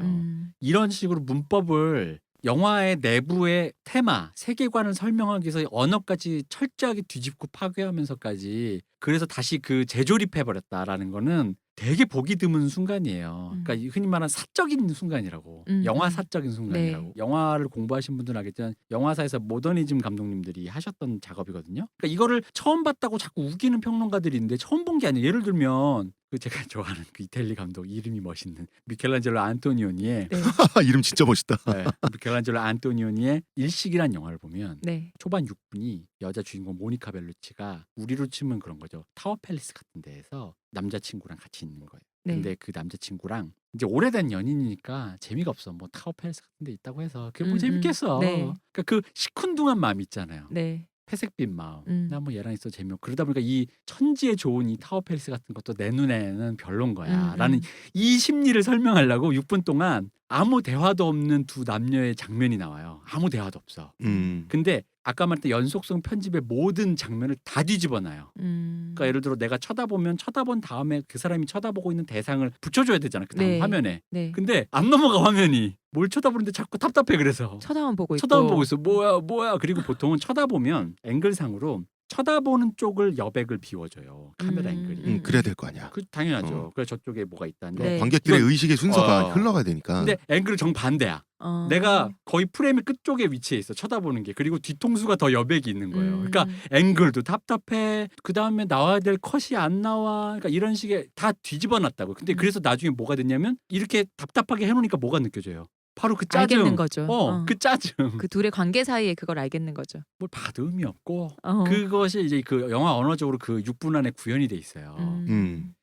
이런 식으로 문법을 영화의 내부의 테마, 세계관을 설명하기 위해서 언어까지 철저하게 뒤집고 파괴하면서까지 그래서 다시 그 재조립해버렸다라는 거는 되게 보기 드문 순간이에요. 그러니까 흔히 말하는 사적인 순간이라고. 영화 사적인 순간이라고. 네. 영화를 공부하신 분들은 알겠지만 영화사에서 모더니즘 감독님들이 하셨던 작업이거든요. 그러니까 이거를 처음 봤다고 자꾸 우기는 평론가들이 있는데 처음 본 게 아니에요. 예를 들면 그 제가 좋아하는 그 이탈리 감독 이름이 멋있는 미켈란젤로 안토니오니의 네. 이름 진짜 멋있다. 네, 미켈란젤로 안토니오니의 일식이란 영화를 보면 네. 초반 6분이 여자 주인공 모니카 벨루치가 우리로 치면 그런 거죠. 타워 팰리스 같은 데에서 남자친구랑 같이 있는 거예요. 네. 근데 그 남자친구랑 이제 오래된 연인이니까 재미가 없어. 뭐 타워 팰리스 같은 데 있다고 해서 그게 뭐 재밌겠어. 네. 그러니까 그 시큰둥한 마음 있잖아요. 네. 회색빛 마음. 나 음. 뭐 얘랑 있어 재미없고 그러다 보니까 이 천지에 좋은 이 타워 팰리스 같은 것도 내 눈에는 별론 거야. 라는 이 심리를 설명하려고 6분 동안 아무 대화도 없는 두 남녀의 장면이 나와요. 아무 대화도 없어. 근데 아까 말했던 연속성 편집의 모든 장면을 다 뒤집어 놔요. 그러니까 예를 들어 내가 쳐다보면 쳐다본 다음에 그 사람이 쳐다보고 있는 대상을 붙여줘야 되잖아. 그 다음 네. 화면에. 네. 근데 안 넘어가 화면이. 뭘 쳐다보는데 자꾸 답답해 그래서. 쳐다만 보고 있고. 쳐다만 보고 있어. 뭐야. 그리고 보통은 쳐다보면 앵글상으로 쳐다보는 쪽을 여백을 비워줘요. 카메라 앵글이. 그래야 될 거 아니야. 그 당연하죠. 그래서 저쪽에 뭐가 있다는데. 네. 관객들의 이건- 의식의 순서가 흘러가야 되니까. 근데 앵글은 정반대야. 내가 거의 프레임의 끝쪽에 위치해 있어. 쳐다보는 게. 그리고 뒤통수가 더 여백이 있는 거예요. 그러니까 앵글도 답답해. 그 다음에 나와야 될 컷이 안 나와. 그러니까 이런 식의 다 뒤집어 놨다고. 근데 그래서 나중에 뭐가 됐냐면 이렇게 답답하게 해놓으니까 뭐가 느껴져요. 바로 그 짜증. 알겠는 거죠. 그 짜증. 그 둘의 관계 사이에 그걸 알겠는 거죠. 뭘 봐도 의미 없고 어. 그것이 이제 그 영화 언어적으로 그 6분 안에 구현이 돼 있어요.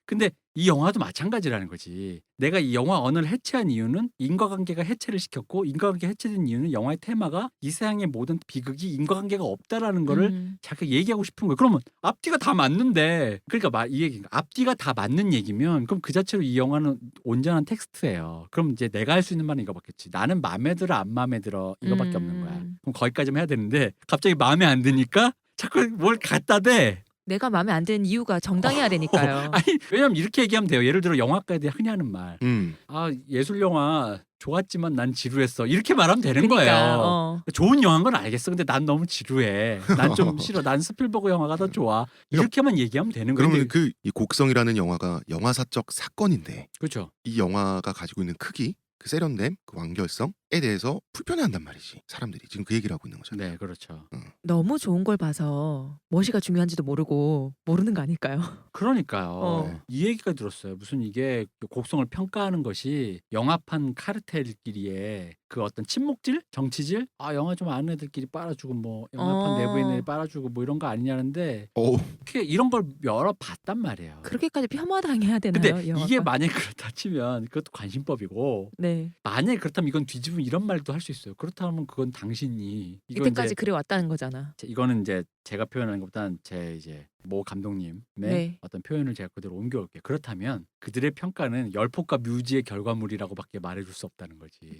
근데 이 영화도 마찬가지라는 거지. 내가 이 영화 언어를 해체한 이유는 인과관계가 해체를 시켰고 인과관계가 해체된 이유는 영화의 테마가 이 세상의 모든 비극이 인과관계가 없다라는 거를 자기가 얘기하고 싶은 거예요. 그러면 앞뒤가 다 맞는데 그러니까 이 얘기가 앞뒤가 다 맞는 얘기면 그럼 그 자체로 이 영화는 온전한 텍스트예요. 그럼 이제 내가 할 수 있는 말은 이거밖에. 나는 마음에 들어 안 마음에 들어 이거밖에 없는 거야. 그럼 거기까지만 해야 되는데 갑자기 마음에 안 드니까 자꾸 뭘 갖다 대. 내가 마음에 안 드는 이유가 정당해야 되니까요. 아니 왜냐면 이렇게 얘기하면 돼요. 예를 들어 영화과에 흔히 하는 말. 아 예술 영화 좋았지만 난 지루했어. 이렇게 말하면 되는 거예요. 좋은 영화인 건 알겠어. 근데 난 너무 지루해. 난 좀 싫어. 난 스필버그 영화가 더 좋아. 이렇게만 얘기하면 되는 거예요. 그러면 이 곡성이라는 영화가 영화사적 사건인데 그렇죠. 이 영화가 가지고 있는 크기, 그 세련됨, 그 완결성에 대해서 불편해한단 말이지. 사람들이 지금 그 얘기를 하고 있는 거잖아요. 네, 그렇죠. 너무 좋은 걸 봐서 무엇이가 중요한지도 모르고 모르는 거 아닐까요? 그러니까요. 이 얘기가 들었어요. 무슨 이게 곡성을 평가하는 것이 영화판 카르텔끼리의 그 어떤 친목질, 정치질, 영화 좀 아는 애들끼리 빨아주고 뭐 영화판 내부에 있는 애들 빨아주고 뭐 이런 거 아니냐는데 이렇게 이런 걸 여러 봤단 말이에요. 그렇게까지 폄하당해야 되나요? 근데 이게 영화관? 만약에 그렇다 치면 그것도 관심법이고 네. 만약에 그렇다면 이건 뒤집으면 이런 말도 할 수 있어요. 그렇다면 그건 당신이 이때까지 그래 왔다는 거잖아. 이거는 이제 제가 표현하는 것보다는 제 이제 모 감독님의 네. 어떤 표현을 제가 그대로 옮겨올게요. 그렇다면 그들의 평가는 열폭과 뮤지의 결과물이라고밖에 말해줄 수 없다는 거지.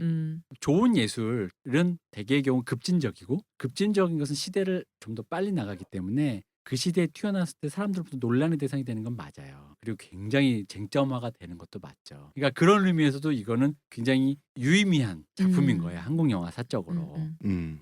좋은 예술은 대개의 경우 급진적이고 급진적인 것은 시대를 좀 더 빨리 나가기 때문에 그 시대에 튀어나왔을 때 사람들부터 논란의 대상이 되는 건 맞아요. 그리고 굉장히 쟁점화가 되는 것도 맞죠. 그러니까 그런 의미에서도 이거는 굉장히 유의미한 작품인 거예요. 한국 영화사적으로.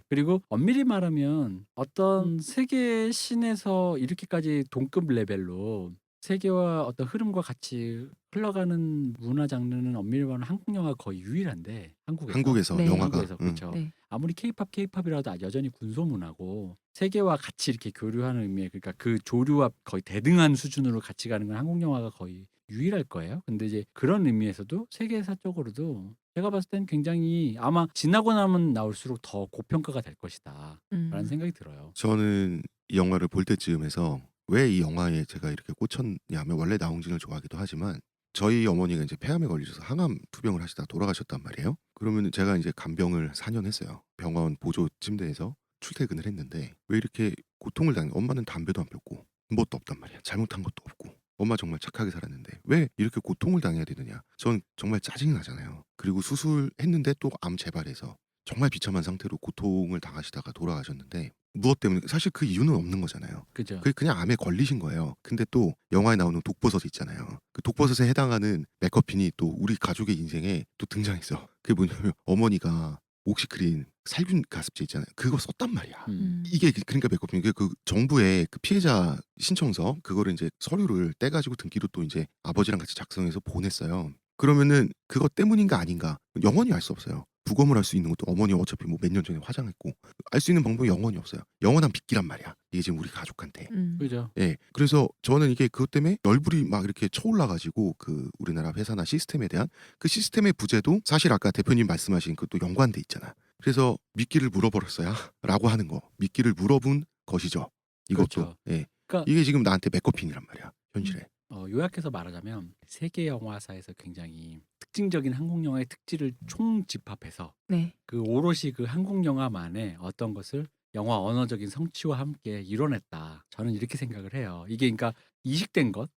그리고 엄밀히 말하면 어떤 세계 씬에서 이렇게까지 동급 레벨로 세계와 어떤 흐름과 같이 흘러가는 문화 장르는 엄밀히 말하면 한국 영화가 거의 유일한데 한국에서 네. 영화가 한국에서 그렇죠. 네. 아무리 케이팝이라도 여전히 군소문화고 세계와 같이 이렇게 교류하는 의미에 그러니까 그 조류와 거의 대등한 수준으로 같이 가는 건 한국 영화가 거의 유일할 거예요. 근데 이제 그런 의미에서도 세계사적으로도 제가 봤을 땐 굉장히 아마 지나고 나면 나올수록 더 고평가가 될 것이다 라는 생각이 들어요. 저는 이 영화를 볼 때쯤에서 왜 이 영화에 제가 이렇게 꽂혔냐면 원래 나홍진을 좋아하기도 하지만 저희 어머니가 이제 폐암에 걸리셔서 항암 투병을 하시다가 돌아가셨단 말이에요. 그러면 제가 이제 간병을 4년 했어요. 병원 보조 침대에서 출퇴근을 했는데 왜 이렇게 고통을 당해? 엄마는 담배도 안 폈고 뭣도 없단 말이야. 잘못한 것도 없고 엄마 정말 착하게 살았는데 왜 이렇게 고통을 당해야 되느냐? 전 정말 짜증이 나잖아요. 그리고 수술했는데 또 암 재발해서 정말 비참한 상태로 고통을 당하시다가 돌아가셨는데 무엇 때문에 사실 그 이유는 없는 거잖아요. 그죠? 그게 그냥 암에 걸리신 거예요. 근데 또 영화에 나오는 독버섯 있잖아요. 그 독버섯에 해당하는 메커핀이 또 우리 가족의 인생에 또 등장했어. 그게 뭐냐면 어머니가 옥시크린 살균 가습제 있잖아요. 그거 썼단 말이야. 이게 그러니까 메커핀 그 정부의 그 피해자 신청서 그거를 이제 서류를 떼가지고 등기로 또 이제 아버지랑 같이 작성해서 보냈어요. 그러면은 그것 때문인가 아닌가 영원히 알 수 없어요. 부검을 할 수 있는 것도 어머니 어차피 뭐 몇 년 전에 화장했고 알 수 있는 방법이 영원히 없어요. 영원한 빗기란 말이야. 이게 지금 우리 가족한테. 그죠? 예. 그래서 저는 이게 그것 때문에 열불이 막 이렇게 쳐올라가지고 그 우리나라 회사나 시스템에 대한 그 시스템의 부재도 사실 아까 대표님 말씀하신 그것도 연관돼 있잖아. 그래서 미끼를 물어버렸어야라고 하는 거. 미끼를 물어본 것이죠. 이것도. 그렇죠. 예. 그러니까 이게 지금 나한테 메커핀이란 말이야. 현실에. 요약해서 말하자면 세계 영화사에서 굉장히 특징적인 한국 영화의 특질을 총집합해서 네. 그 오롯이 그 한국 영화만의 어떤 것을 영화 언어적인 성취와 함께 이뤄냈다. 저는 이렇게 생각을 해요. 이게 그러니까 이식된 것,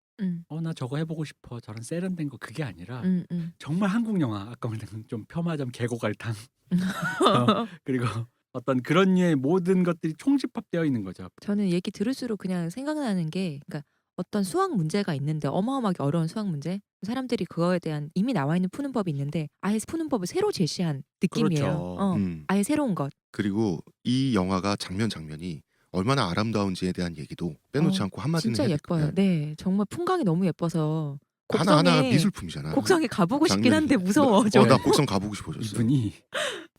나 저거 해보고 싶어. 저런 세련된 거 그게 아니라 정말 한국 영화. 아까 말한 좀 폄하자면 계곡알탕 그리고 어떤 그런 류의 모든 것들이 총집합되어 있는 거죠. 저는 얘기 들을수록 그냥 생각나는 게 그러니까 어떤 수학 문제가 있는데 어마어마하게 어려운 수학 문제 사람들이 그거에 대한 이미 나와 있는 푸는 법이 있는데 아예 푸는 법을 새로 제시한 느낌이에요. 그렇죠. 아예 새로운 것. 그리고 이 영화가 장면이 얼마나 아름다운지에 대한 얘기도 빼놓지 않고 한마디는 진짜 해야 예뻐요. 됐거든. 네, 정말 풍광이 너무 예뻐서 하나하나 미술품이잖아. 곡성에 가보고 싶긴 장면이. 한데 무서워. 저. 나 곡성 가보고 싶어졌어. 이분이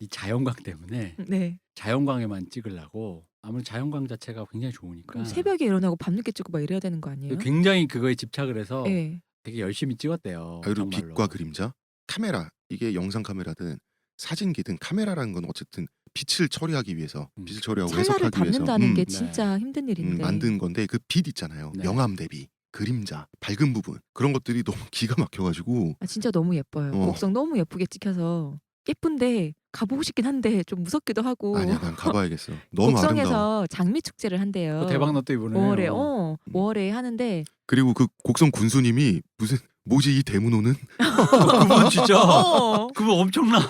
이 자연광 때문에 네. 자연광에만 찍으려고 아무래도 자연광 자체가 굉장히 좋으니까 그럼 새벽에 일어나고 밤늦게 찍고 막 이래야 되는 거 아니에요? 굉장히 그거에 집착을 해서 네. 되게 열심히 찍었대요. 그리고 정말로. 빛과 그림자, 카메라 이게 영상 카메라든 사진기든 카메라라는 건 어쨌든 빛을 처리하기 위해서 빛을 처리하고 찰나를 해석하기 위해서 담는다는 게 네. 진짜 힘든 일인데. 만든 건데 그 빛 있잖아요. 네. 명암 대비 그림자, 밝은 부분 그런 것들이 너무 기가 막혀가지고 아, 진짜 너무 예뻐요. 곡성 너무 예쁘게 찍혀서 예쁜데 가보고 싶긴 한데 좀 무섭기도 하고. 아니야 난 가봐야겠어. 너무 아름다워. 곡성에서 장미 축제를 한대요. 대박 났다 이번에. 5월에 하는데 그리고 그 곡성 군수님이 무슨 뭐지 이 대문호는 그분 진짜 그분 엄청나.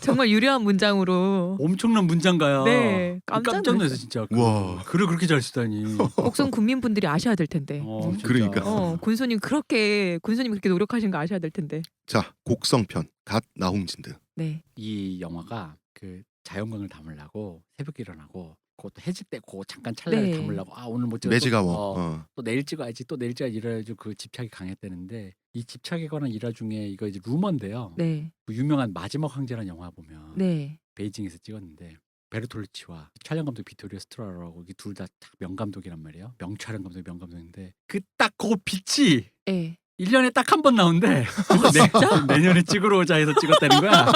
정말 유려한 문장으로 엄청난 문장가야. 네, 깜짝 놀랐어 진짜. 와. 글을 그렇게 잘 쓰다니. 곡성 군민분들이 아셔야 될 텐데. 진짜. 그러니까. 군수님 그렇게 노력하신 거 아셔야 될 텐데. 자 곡성편 갓 나홍진드. 네. 이 영화가 그 자연광을 담으려고 새벽에 일어나고 그것도 해질 때 그거 잠깐 찰나를 네. 담으려고 오늘 못 찍어 매지가워. 또 내일 찍어야지 이래가지고 그 집착이 강했다는데 이 집착에 관한 일화 중에 이거 이제 루머인데요. 네. 그 유명한 마지막 황제라는 영화 보면 네. 베이징에서 찍었는데 베르톨루치와 촬영 감독 비토리오 스트라로라고 이 둘 다 명감독이란 말이에요. 명촬영 감독이 명감독인데 그 딱 그거 빛이 네. 1년에 딱 한 번 나온대. 진짜? 내년에 찍으러 오자 해서 찍었다는 거야.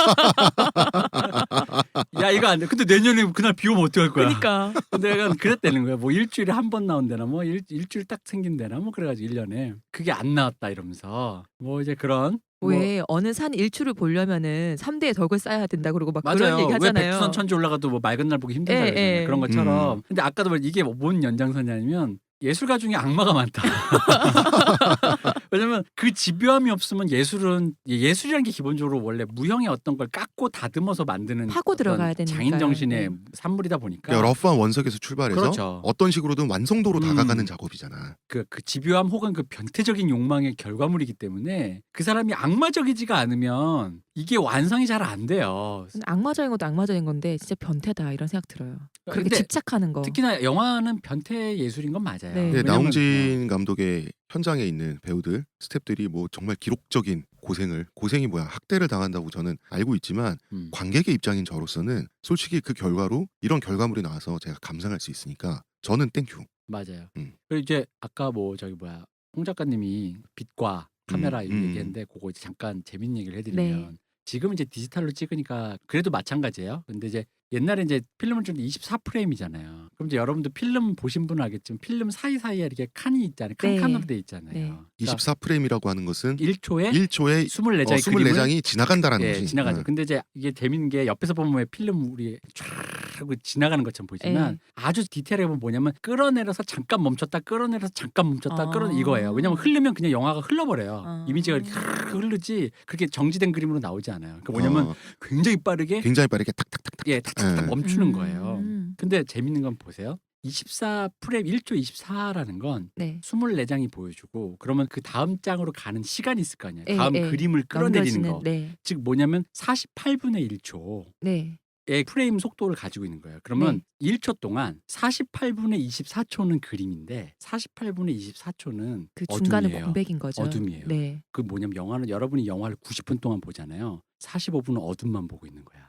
야 이거 안 돼. 근데 내년에 그날 비 오면 어떡할 거야. 그러니까. 근데 내가 그랬다는 거야. 뭐 일주일에 한 번 나온대나 뭐 일주일 딱 생긴대나 뭐 그래가지고 1년에 그게 안 나왔다 이러면서 뭐 이제 그런 왜 어느 산 일출을 보려면은 3대의 덕을 쌓아야 된다 그러고 막 맞아요. 그런 얘기 하잖아요. 왜 백두산 천지 올라가도 뭐 맑은 날 보기 힘들다 예, 그러잖아요. 예. 그런 것처럼. 근데 아까도 이게 뭔 연장선이냐면 예술가 중에 악마가 많다. 왜냐면 그 집요함이 없으면 예술이라는 게 기본적으로 원래 무형의 어떤 걸 깎고 다듬어서 만드는 파고 어떤 들어가야 되니까요. 장인 정신의 네. 산물이다 보니까 그러니까 러프한 원석에서 출발해서 그렇죠. 어떤 식으로든 완성도로 음. 다가가는 작업이잖아. 그 집요함 혹은 그 변태적인 욕망의 결과물이기 때문에 그 사람이 악마적이지가 않으면 이게 완성이 잘 안 돼요. 악마적인 것도 악마적인 건데 진짜 변태다 이런 생각 들어요. 그렇게 근데 집착하는 거. 특히나 영화는 변태 예술인 건 맞아요. 네. 근데 왜냐면 나홍진 감독의 현장에 있는 배우들, 스태프들이 뭐 정말 기록적인 고생이 뭐야 학대를 당한다고 저는 알고 있지만 관객의 입장인 저로서는 솔직히 그 결과로 이런 결과물이 나와서 제가 감상할 수 있으니까 저는 땡큐. 맞아요. 음. 그리고 이제 아까 뭐 홍 작가님이 빛과 카메라 이거 음. 얘기했는데 그거 이제 잠깐 재밌는 얘기를 해드리면 네. 지금 이제 디지털로 찍으니까 그래도 마찬가지예요. 근데 이제 옛날에 이제 필름을 좀 24프레임이잖아요. 그럼 이제 여러분들 필름 보신 분은 알겠지만 필름 사이사이에 이렇게 칸이 있잖아요. 네. 칸칸으로 돼 있잖아요. 네. 그러니까 24프레임이라고 하는 것은 1초에 1초에 24장의 그림을 24장이 지나간다라는 예, 거지. 지나가죠. 응. 근데 이제 이게 재밌는 게 옆에서 보면 왜 필름 우리 쫙 하고 지나가는 것처럼 보이지만 예. 아주 디테일하게 보면 뭐냐면 끌어내려서 잠깐 멈췄다 끌어내려서 잠깐 멈췄다 아. 이거예요. 왜냐면 흐르면 그냥 영화가 흘러버려요. 아. 이미지가 이렇게 흐르지 그렇게 정지된 그림으로 나오지 않아요. 그러니까 뭐냐면 굉장히 빠르게 굉장히 빠르게 탁탁탁탁. 예, 탁탁탁 예. 멈추는 거예요. 음. 근데 재밌는 건 보세요. 24프레임 1초 24라는 건 네. 24장이 보여주고 그러면 그 다음 장으로 가는 시간이 있을 거 아니에요. 예, 다음 예. 그림을 끌어내리는 넘겨지는, 거. 네. 즉 뭐냐면 48분의 1초의 네. 프레임 속도를 가지고 있는 거예요. 그러면 1초 동안 48분의 24초는 그림인데 48분의 24초는 그 중간은 어둠이에요. 공백인 거죠. 어둠이에요. 네. 그 뭐냐면 여러분이 영화를 90분 동안 보잖아요. 45분은 어둠만 보고 있는 거야.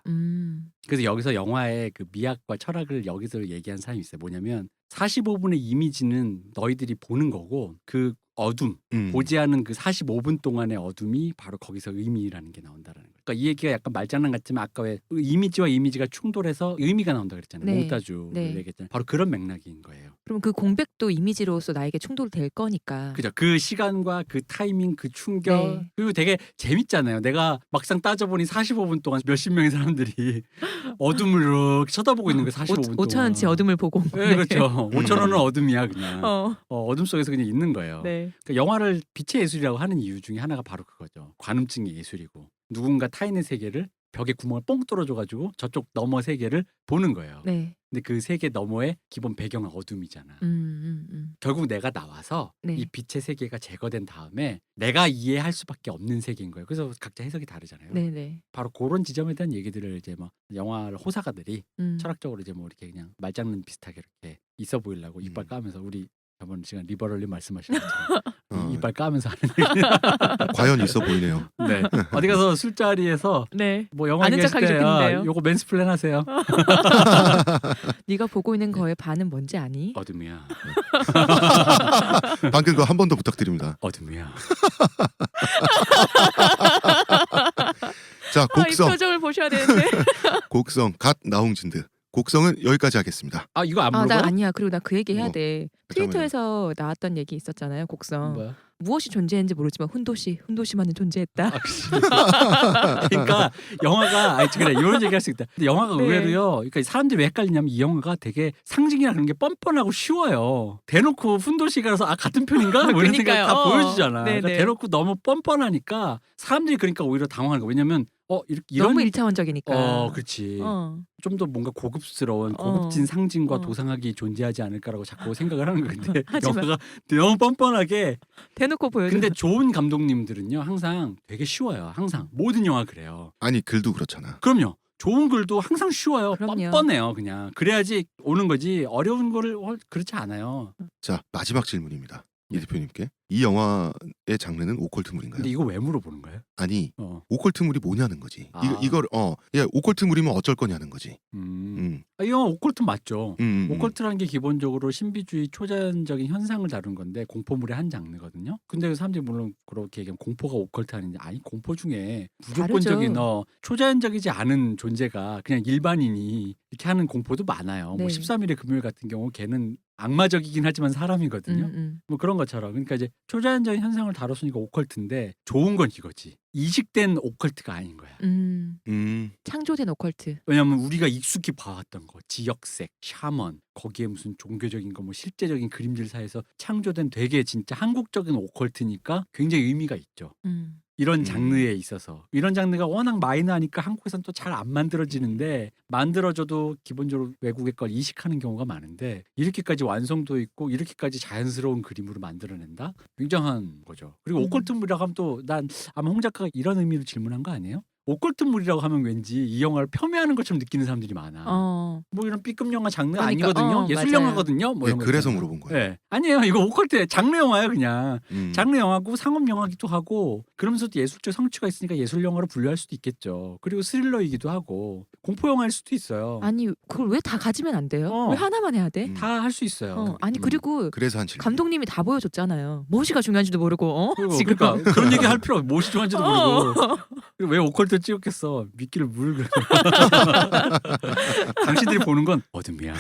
그래서 여기서 영화의 그 미학과 철학을 여기서 얘기한 사람이 있어요. 뭐냐면 45분의 이미지는 너희들이 보는 거고 그 어둠, 보지 않은 그 45분 동안의 어둠이 바로 거기서 의미라는 게 나온다라는 거예요. 그러니까 이 얘기가 약간 말장난 같지만 아까 왜 이미지와 이미지가 충돌해서 의미가 나온다 그랬잖아요. 네. 몽따주를 네. 얘기했잖아요. 바로 그런 맥락인 거예요. 그럼 그 공백도 이미지로서 나에게 충돌될 거니까. 그죠? 그 시간과 그 타이밍, 그 충격 네. 그리고 되게 재밌잖아요. 내가 막상 따져보니 45분 동안 몇십 명의 사람들이 어둠을 이렇게 쳐다보고 있는 거예요. 45분 동안. 5천원치 어둠을 보고. 네, 그렇죠. 5천 원은 어둠이야 그냥. 어. 어둠 속에서 그냥 있는 거예요. 네. 그러니까 영화를 빛의 예술이라고 하는 이유 중에 하나가 바로 그거죠. 관음증의 예술이고 누군가 타인의 세계를 벽에 구멍을 뽕 뚫어줘가지고 저쪽 너머 세계를 보는 거예요. 네. 근데 그 세계 너머의 기본 배경은 어둠이잖아. 결국 내가 나와서 네. 이 빛의 세계가 제거된 다음에 내가 이해할 수밖에 없는 세계인 거예요. 그래서 각자 해석이 다르잖아요. 네네. 바로 그런 지점에 대한 얘기들을 이제 뭐 영화를 호사가들이 음. 철학적으로 이제 뭐 이렇게 그냥 말장난 비슷하게 이렇게 있어 보이려고 이빨 까면서 우리 저번 시간 리버럴리 말씀하신 것처럼 이빨 까면서 하는 얘기. 과연 있어 보이네요. 네. 어디 가서 술자리에서 네. 뭐 영화 아는 얘기하실 척하기 때 좋겠는데요. 요거 맨스플랜 하세요. 네가 보고 있는 거의 반은 뭔지 아니? 어둠이야. 방금 그 한 번 더 부탁드립니다. 어둠이야. 자, 이 곡성. 표정을 보셔야 되는데. 곡성 갓 나홍진드. 곡성은 여기까지 하겠습니다. 아 이거 안 아, 물어봐? 나 아니야. 그리고 나 그 얘기 해야 뭐? 돼. 트위터에서 나왔던 얘기 있었잖아요. 곡성. 뭐야? 무엇이 존재했는지 모르지만 훈도시만은 존재했다. 아, 그치. 그러니까 영화가 그래 이런 얘기할 수 있다. 근데 영화가 네. 의외로요. 그러니까 사람들이 왜 헷갈리냐면 이 영화가 되게 상징이나 그런 게 뻔뻔하고 쉬워요. 대놓고 훈도시가 라서 같은 편인가? 뭐 이런 생각 그러니까요. 다 보여주잖아. 네네. 그러니까 대놓고 너무 뻔뻔하니까 사람들이 그러니까 오히려 당황하는 거야. 왜냐면 이런 너무 1차원적이니까. 그렇지. 어. 좀 더 뭔가 고급진 상징과 어. 도상학이 존재하지 않을까라고 자꾸 생각을 하는 거예요. 근데 하지만- 영화가 너무 뻔뻔하게. 대놓고 보여줘. 근데 좋은 감독님들은요 항상 되게 쉬워요. 항상 모든 영화 그래요. 아니 글도 그렇잖아. 그럼요. 좋은 글도 항상 쉬워요. 그럼요. 뻔뻔해요. 그냥 그래야지 오는 거지. 어려운 거를 그렇지 않아요. 자, 마지막 질문입니다. 이 대표님께. 이 영화의 장르는 오컬트물인가요? 근데 이거 왜 물어보는 거예요? 아니, 어. 오컬트물이 뭐냐는 거지. 아. 이걸 오컬트물이면 어쩔 거냐는 거지. 이 영화 오컬트 맞죠. 음. 오컬트라는 게 기본적으로 신비주의 초자연적인 현상을 다룬 건데 공포물의 한 장르거든요. 근데 사람들이 물론 그렇게 얘기하면 공포가 오컬트 아닌지 아니 공포 중에 무조건적인 초자연적이지 않은 존재가 그냥 일반인이 이렇게 하는 공포도 많아요. 네. 뭐 13일의 금요일 같은 경우 걔는 악마적이긴 하지만 사람이거든요. 음. 뭐 그런 것처럼. 그러니까 이제 초자연적인 현상을 다뤘으니까 오컬트인데 좋은 건 이거지. 이식된 오컬트가 아닌 거야. 창조된 오컬트. 왜냐하면 우리가 익숙히 봐왔던 거, 지역색, 샤먼, 거기에 무슨 종교적인 거, 뭐 실제적인 그림들 사이에서 창조된 되게 진짜 한국적인 오컬트니까 굉장히 의미가 있죠. 이런 장르에 있어서 이런 장르가 워낙 마이너하니까 한국에서는 또 잘 안 만들어지는데 만들어져도 기본적으로 외국의 걸 이식하는 경우가 많은데 이렇게까지 완성도 있고 이렇게까지 자연스러운 그림으로 만들어낸다? 굉장한 거죠. 그리고 오컬트물이라고 하면 또 난 아마 홍 작가가 이런 의미로 질문한 거 아니에요? 오컬트물이라고 하면 왠지 이 영화를 폄훼하는 것처럼 느끼는 사람들이 많아. 뭐 이런 B급 영화 장르 그러니까, 아니거든요. 예술 맞아요. 영화거든요. 뭐 예, 이런 거 그래서 있잖아요. 물어본 거예요. 네. 아니에요. 이거 오컬트 장르 영화예요, 그냥. 음. 장르 영화고 상업 영화기도 하고 그러면서도 예술적 성취가 있으니까 예술 영화로 분류할 수도 있겠죠. 그리고 스릴러이기도 하고 공포 영화일 수도 있어요. 아니 그걸 왜 다 가지면 안 돼요? 어. 왜 하나만 해야 돼? 다 할 수 있어요. 아니 그리고 그래서 한 질문. 감독님이 다 보여줬잖아요. 무엇이가 중요한지도 모르고 지금 그러니까 그런 얘기 할 필요 없고 무엇이 좋아하는지도 모르고 그리고 왜 오컬트 찍었겠어. 미끼를 물을 당신들이 보는 건 어둠이야.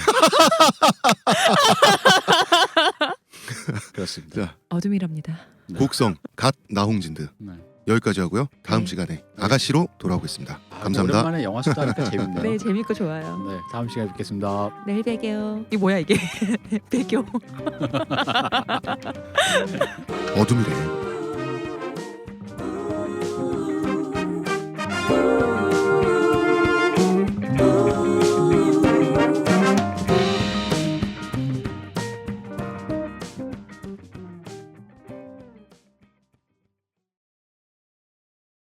그렇습니다. 자, 어둠이랍니다. 곡성 갓 나홍진드 네. 여기까지 하고요. 다음 네. 시간에 아가씨로 돌아오겠습니다. 감사합니다. 오랜만에 영화 수다하니까 재밌네요. 네 재밌고 좋아요. 네, 다음 시간에 뵙겠습니다. 내일 뵐게요. 이게 뭐야 이게? 배교. 어둠이래.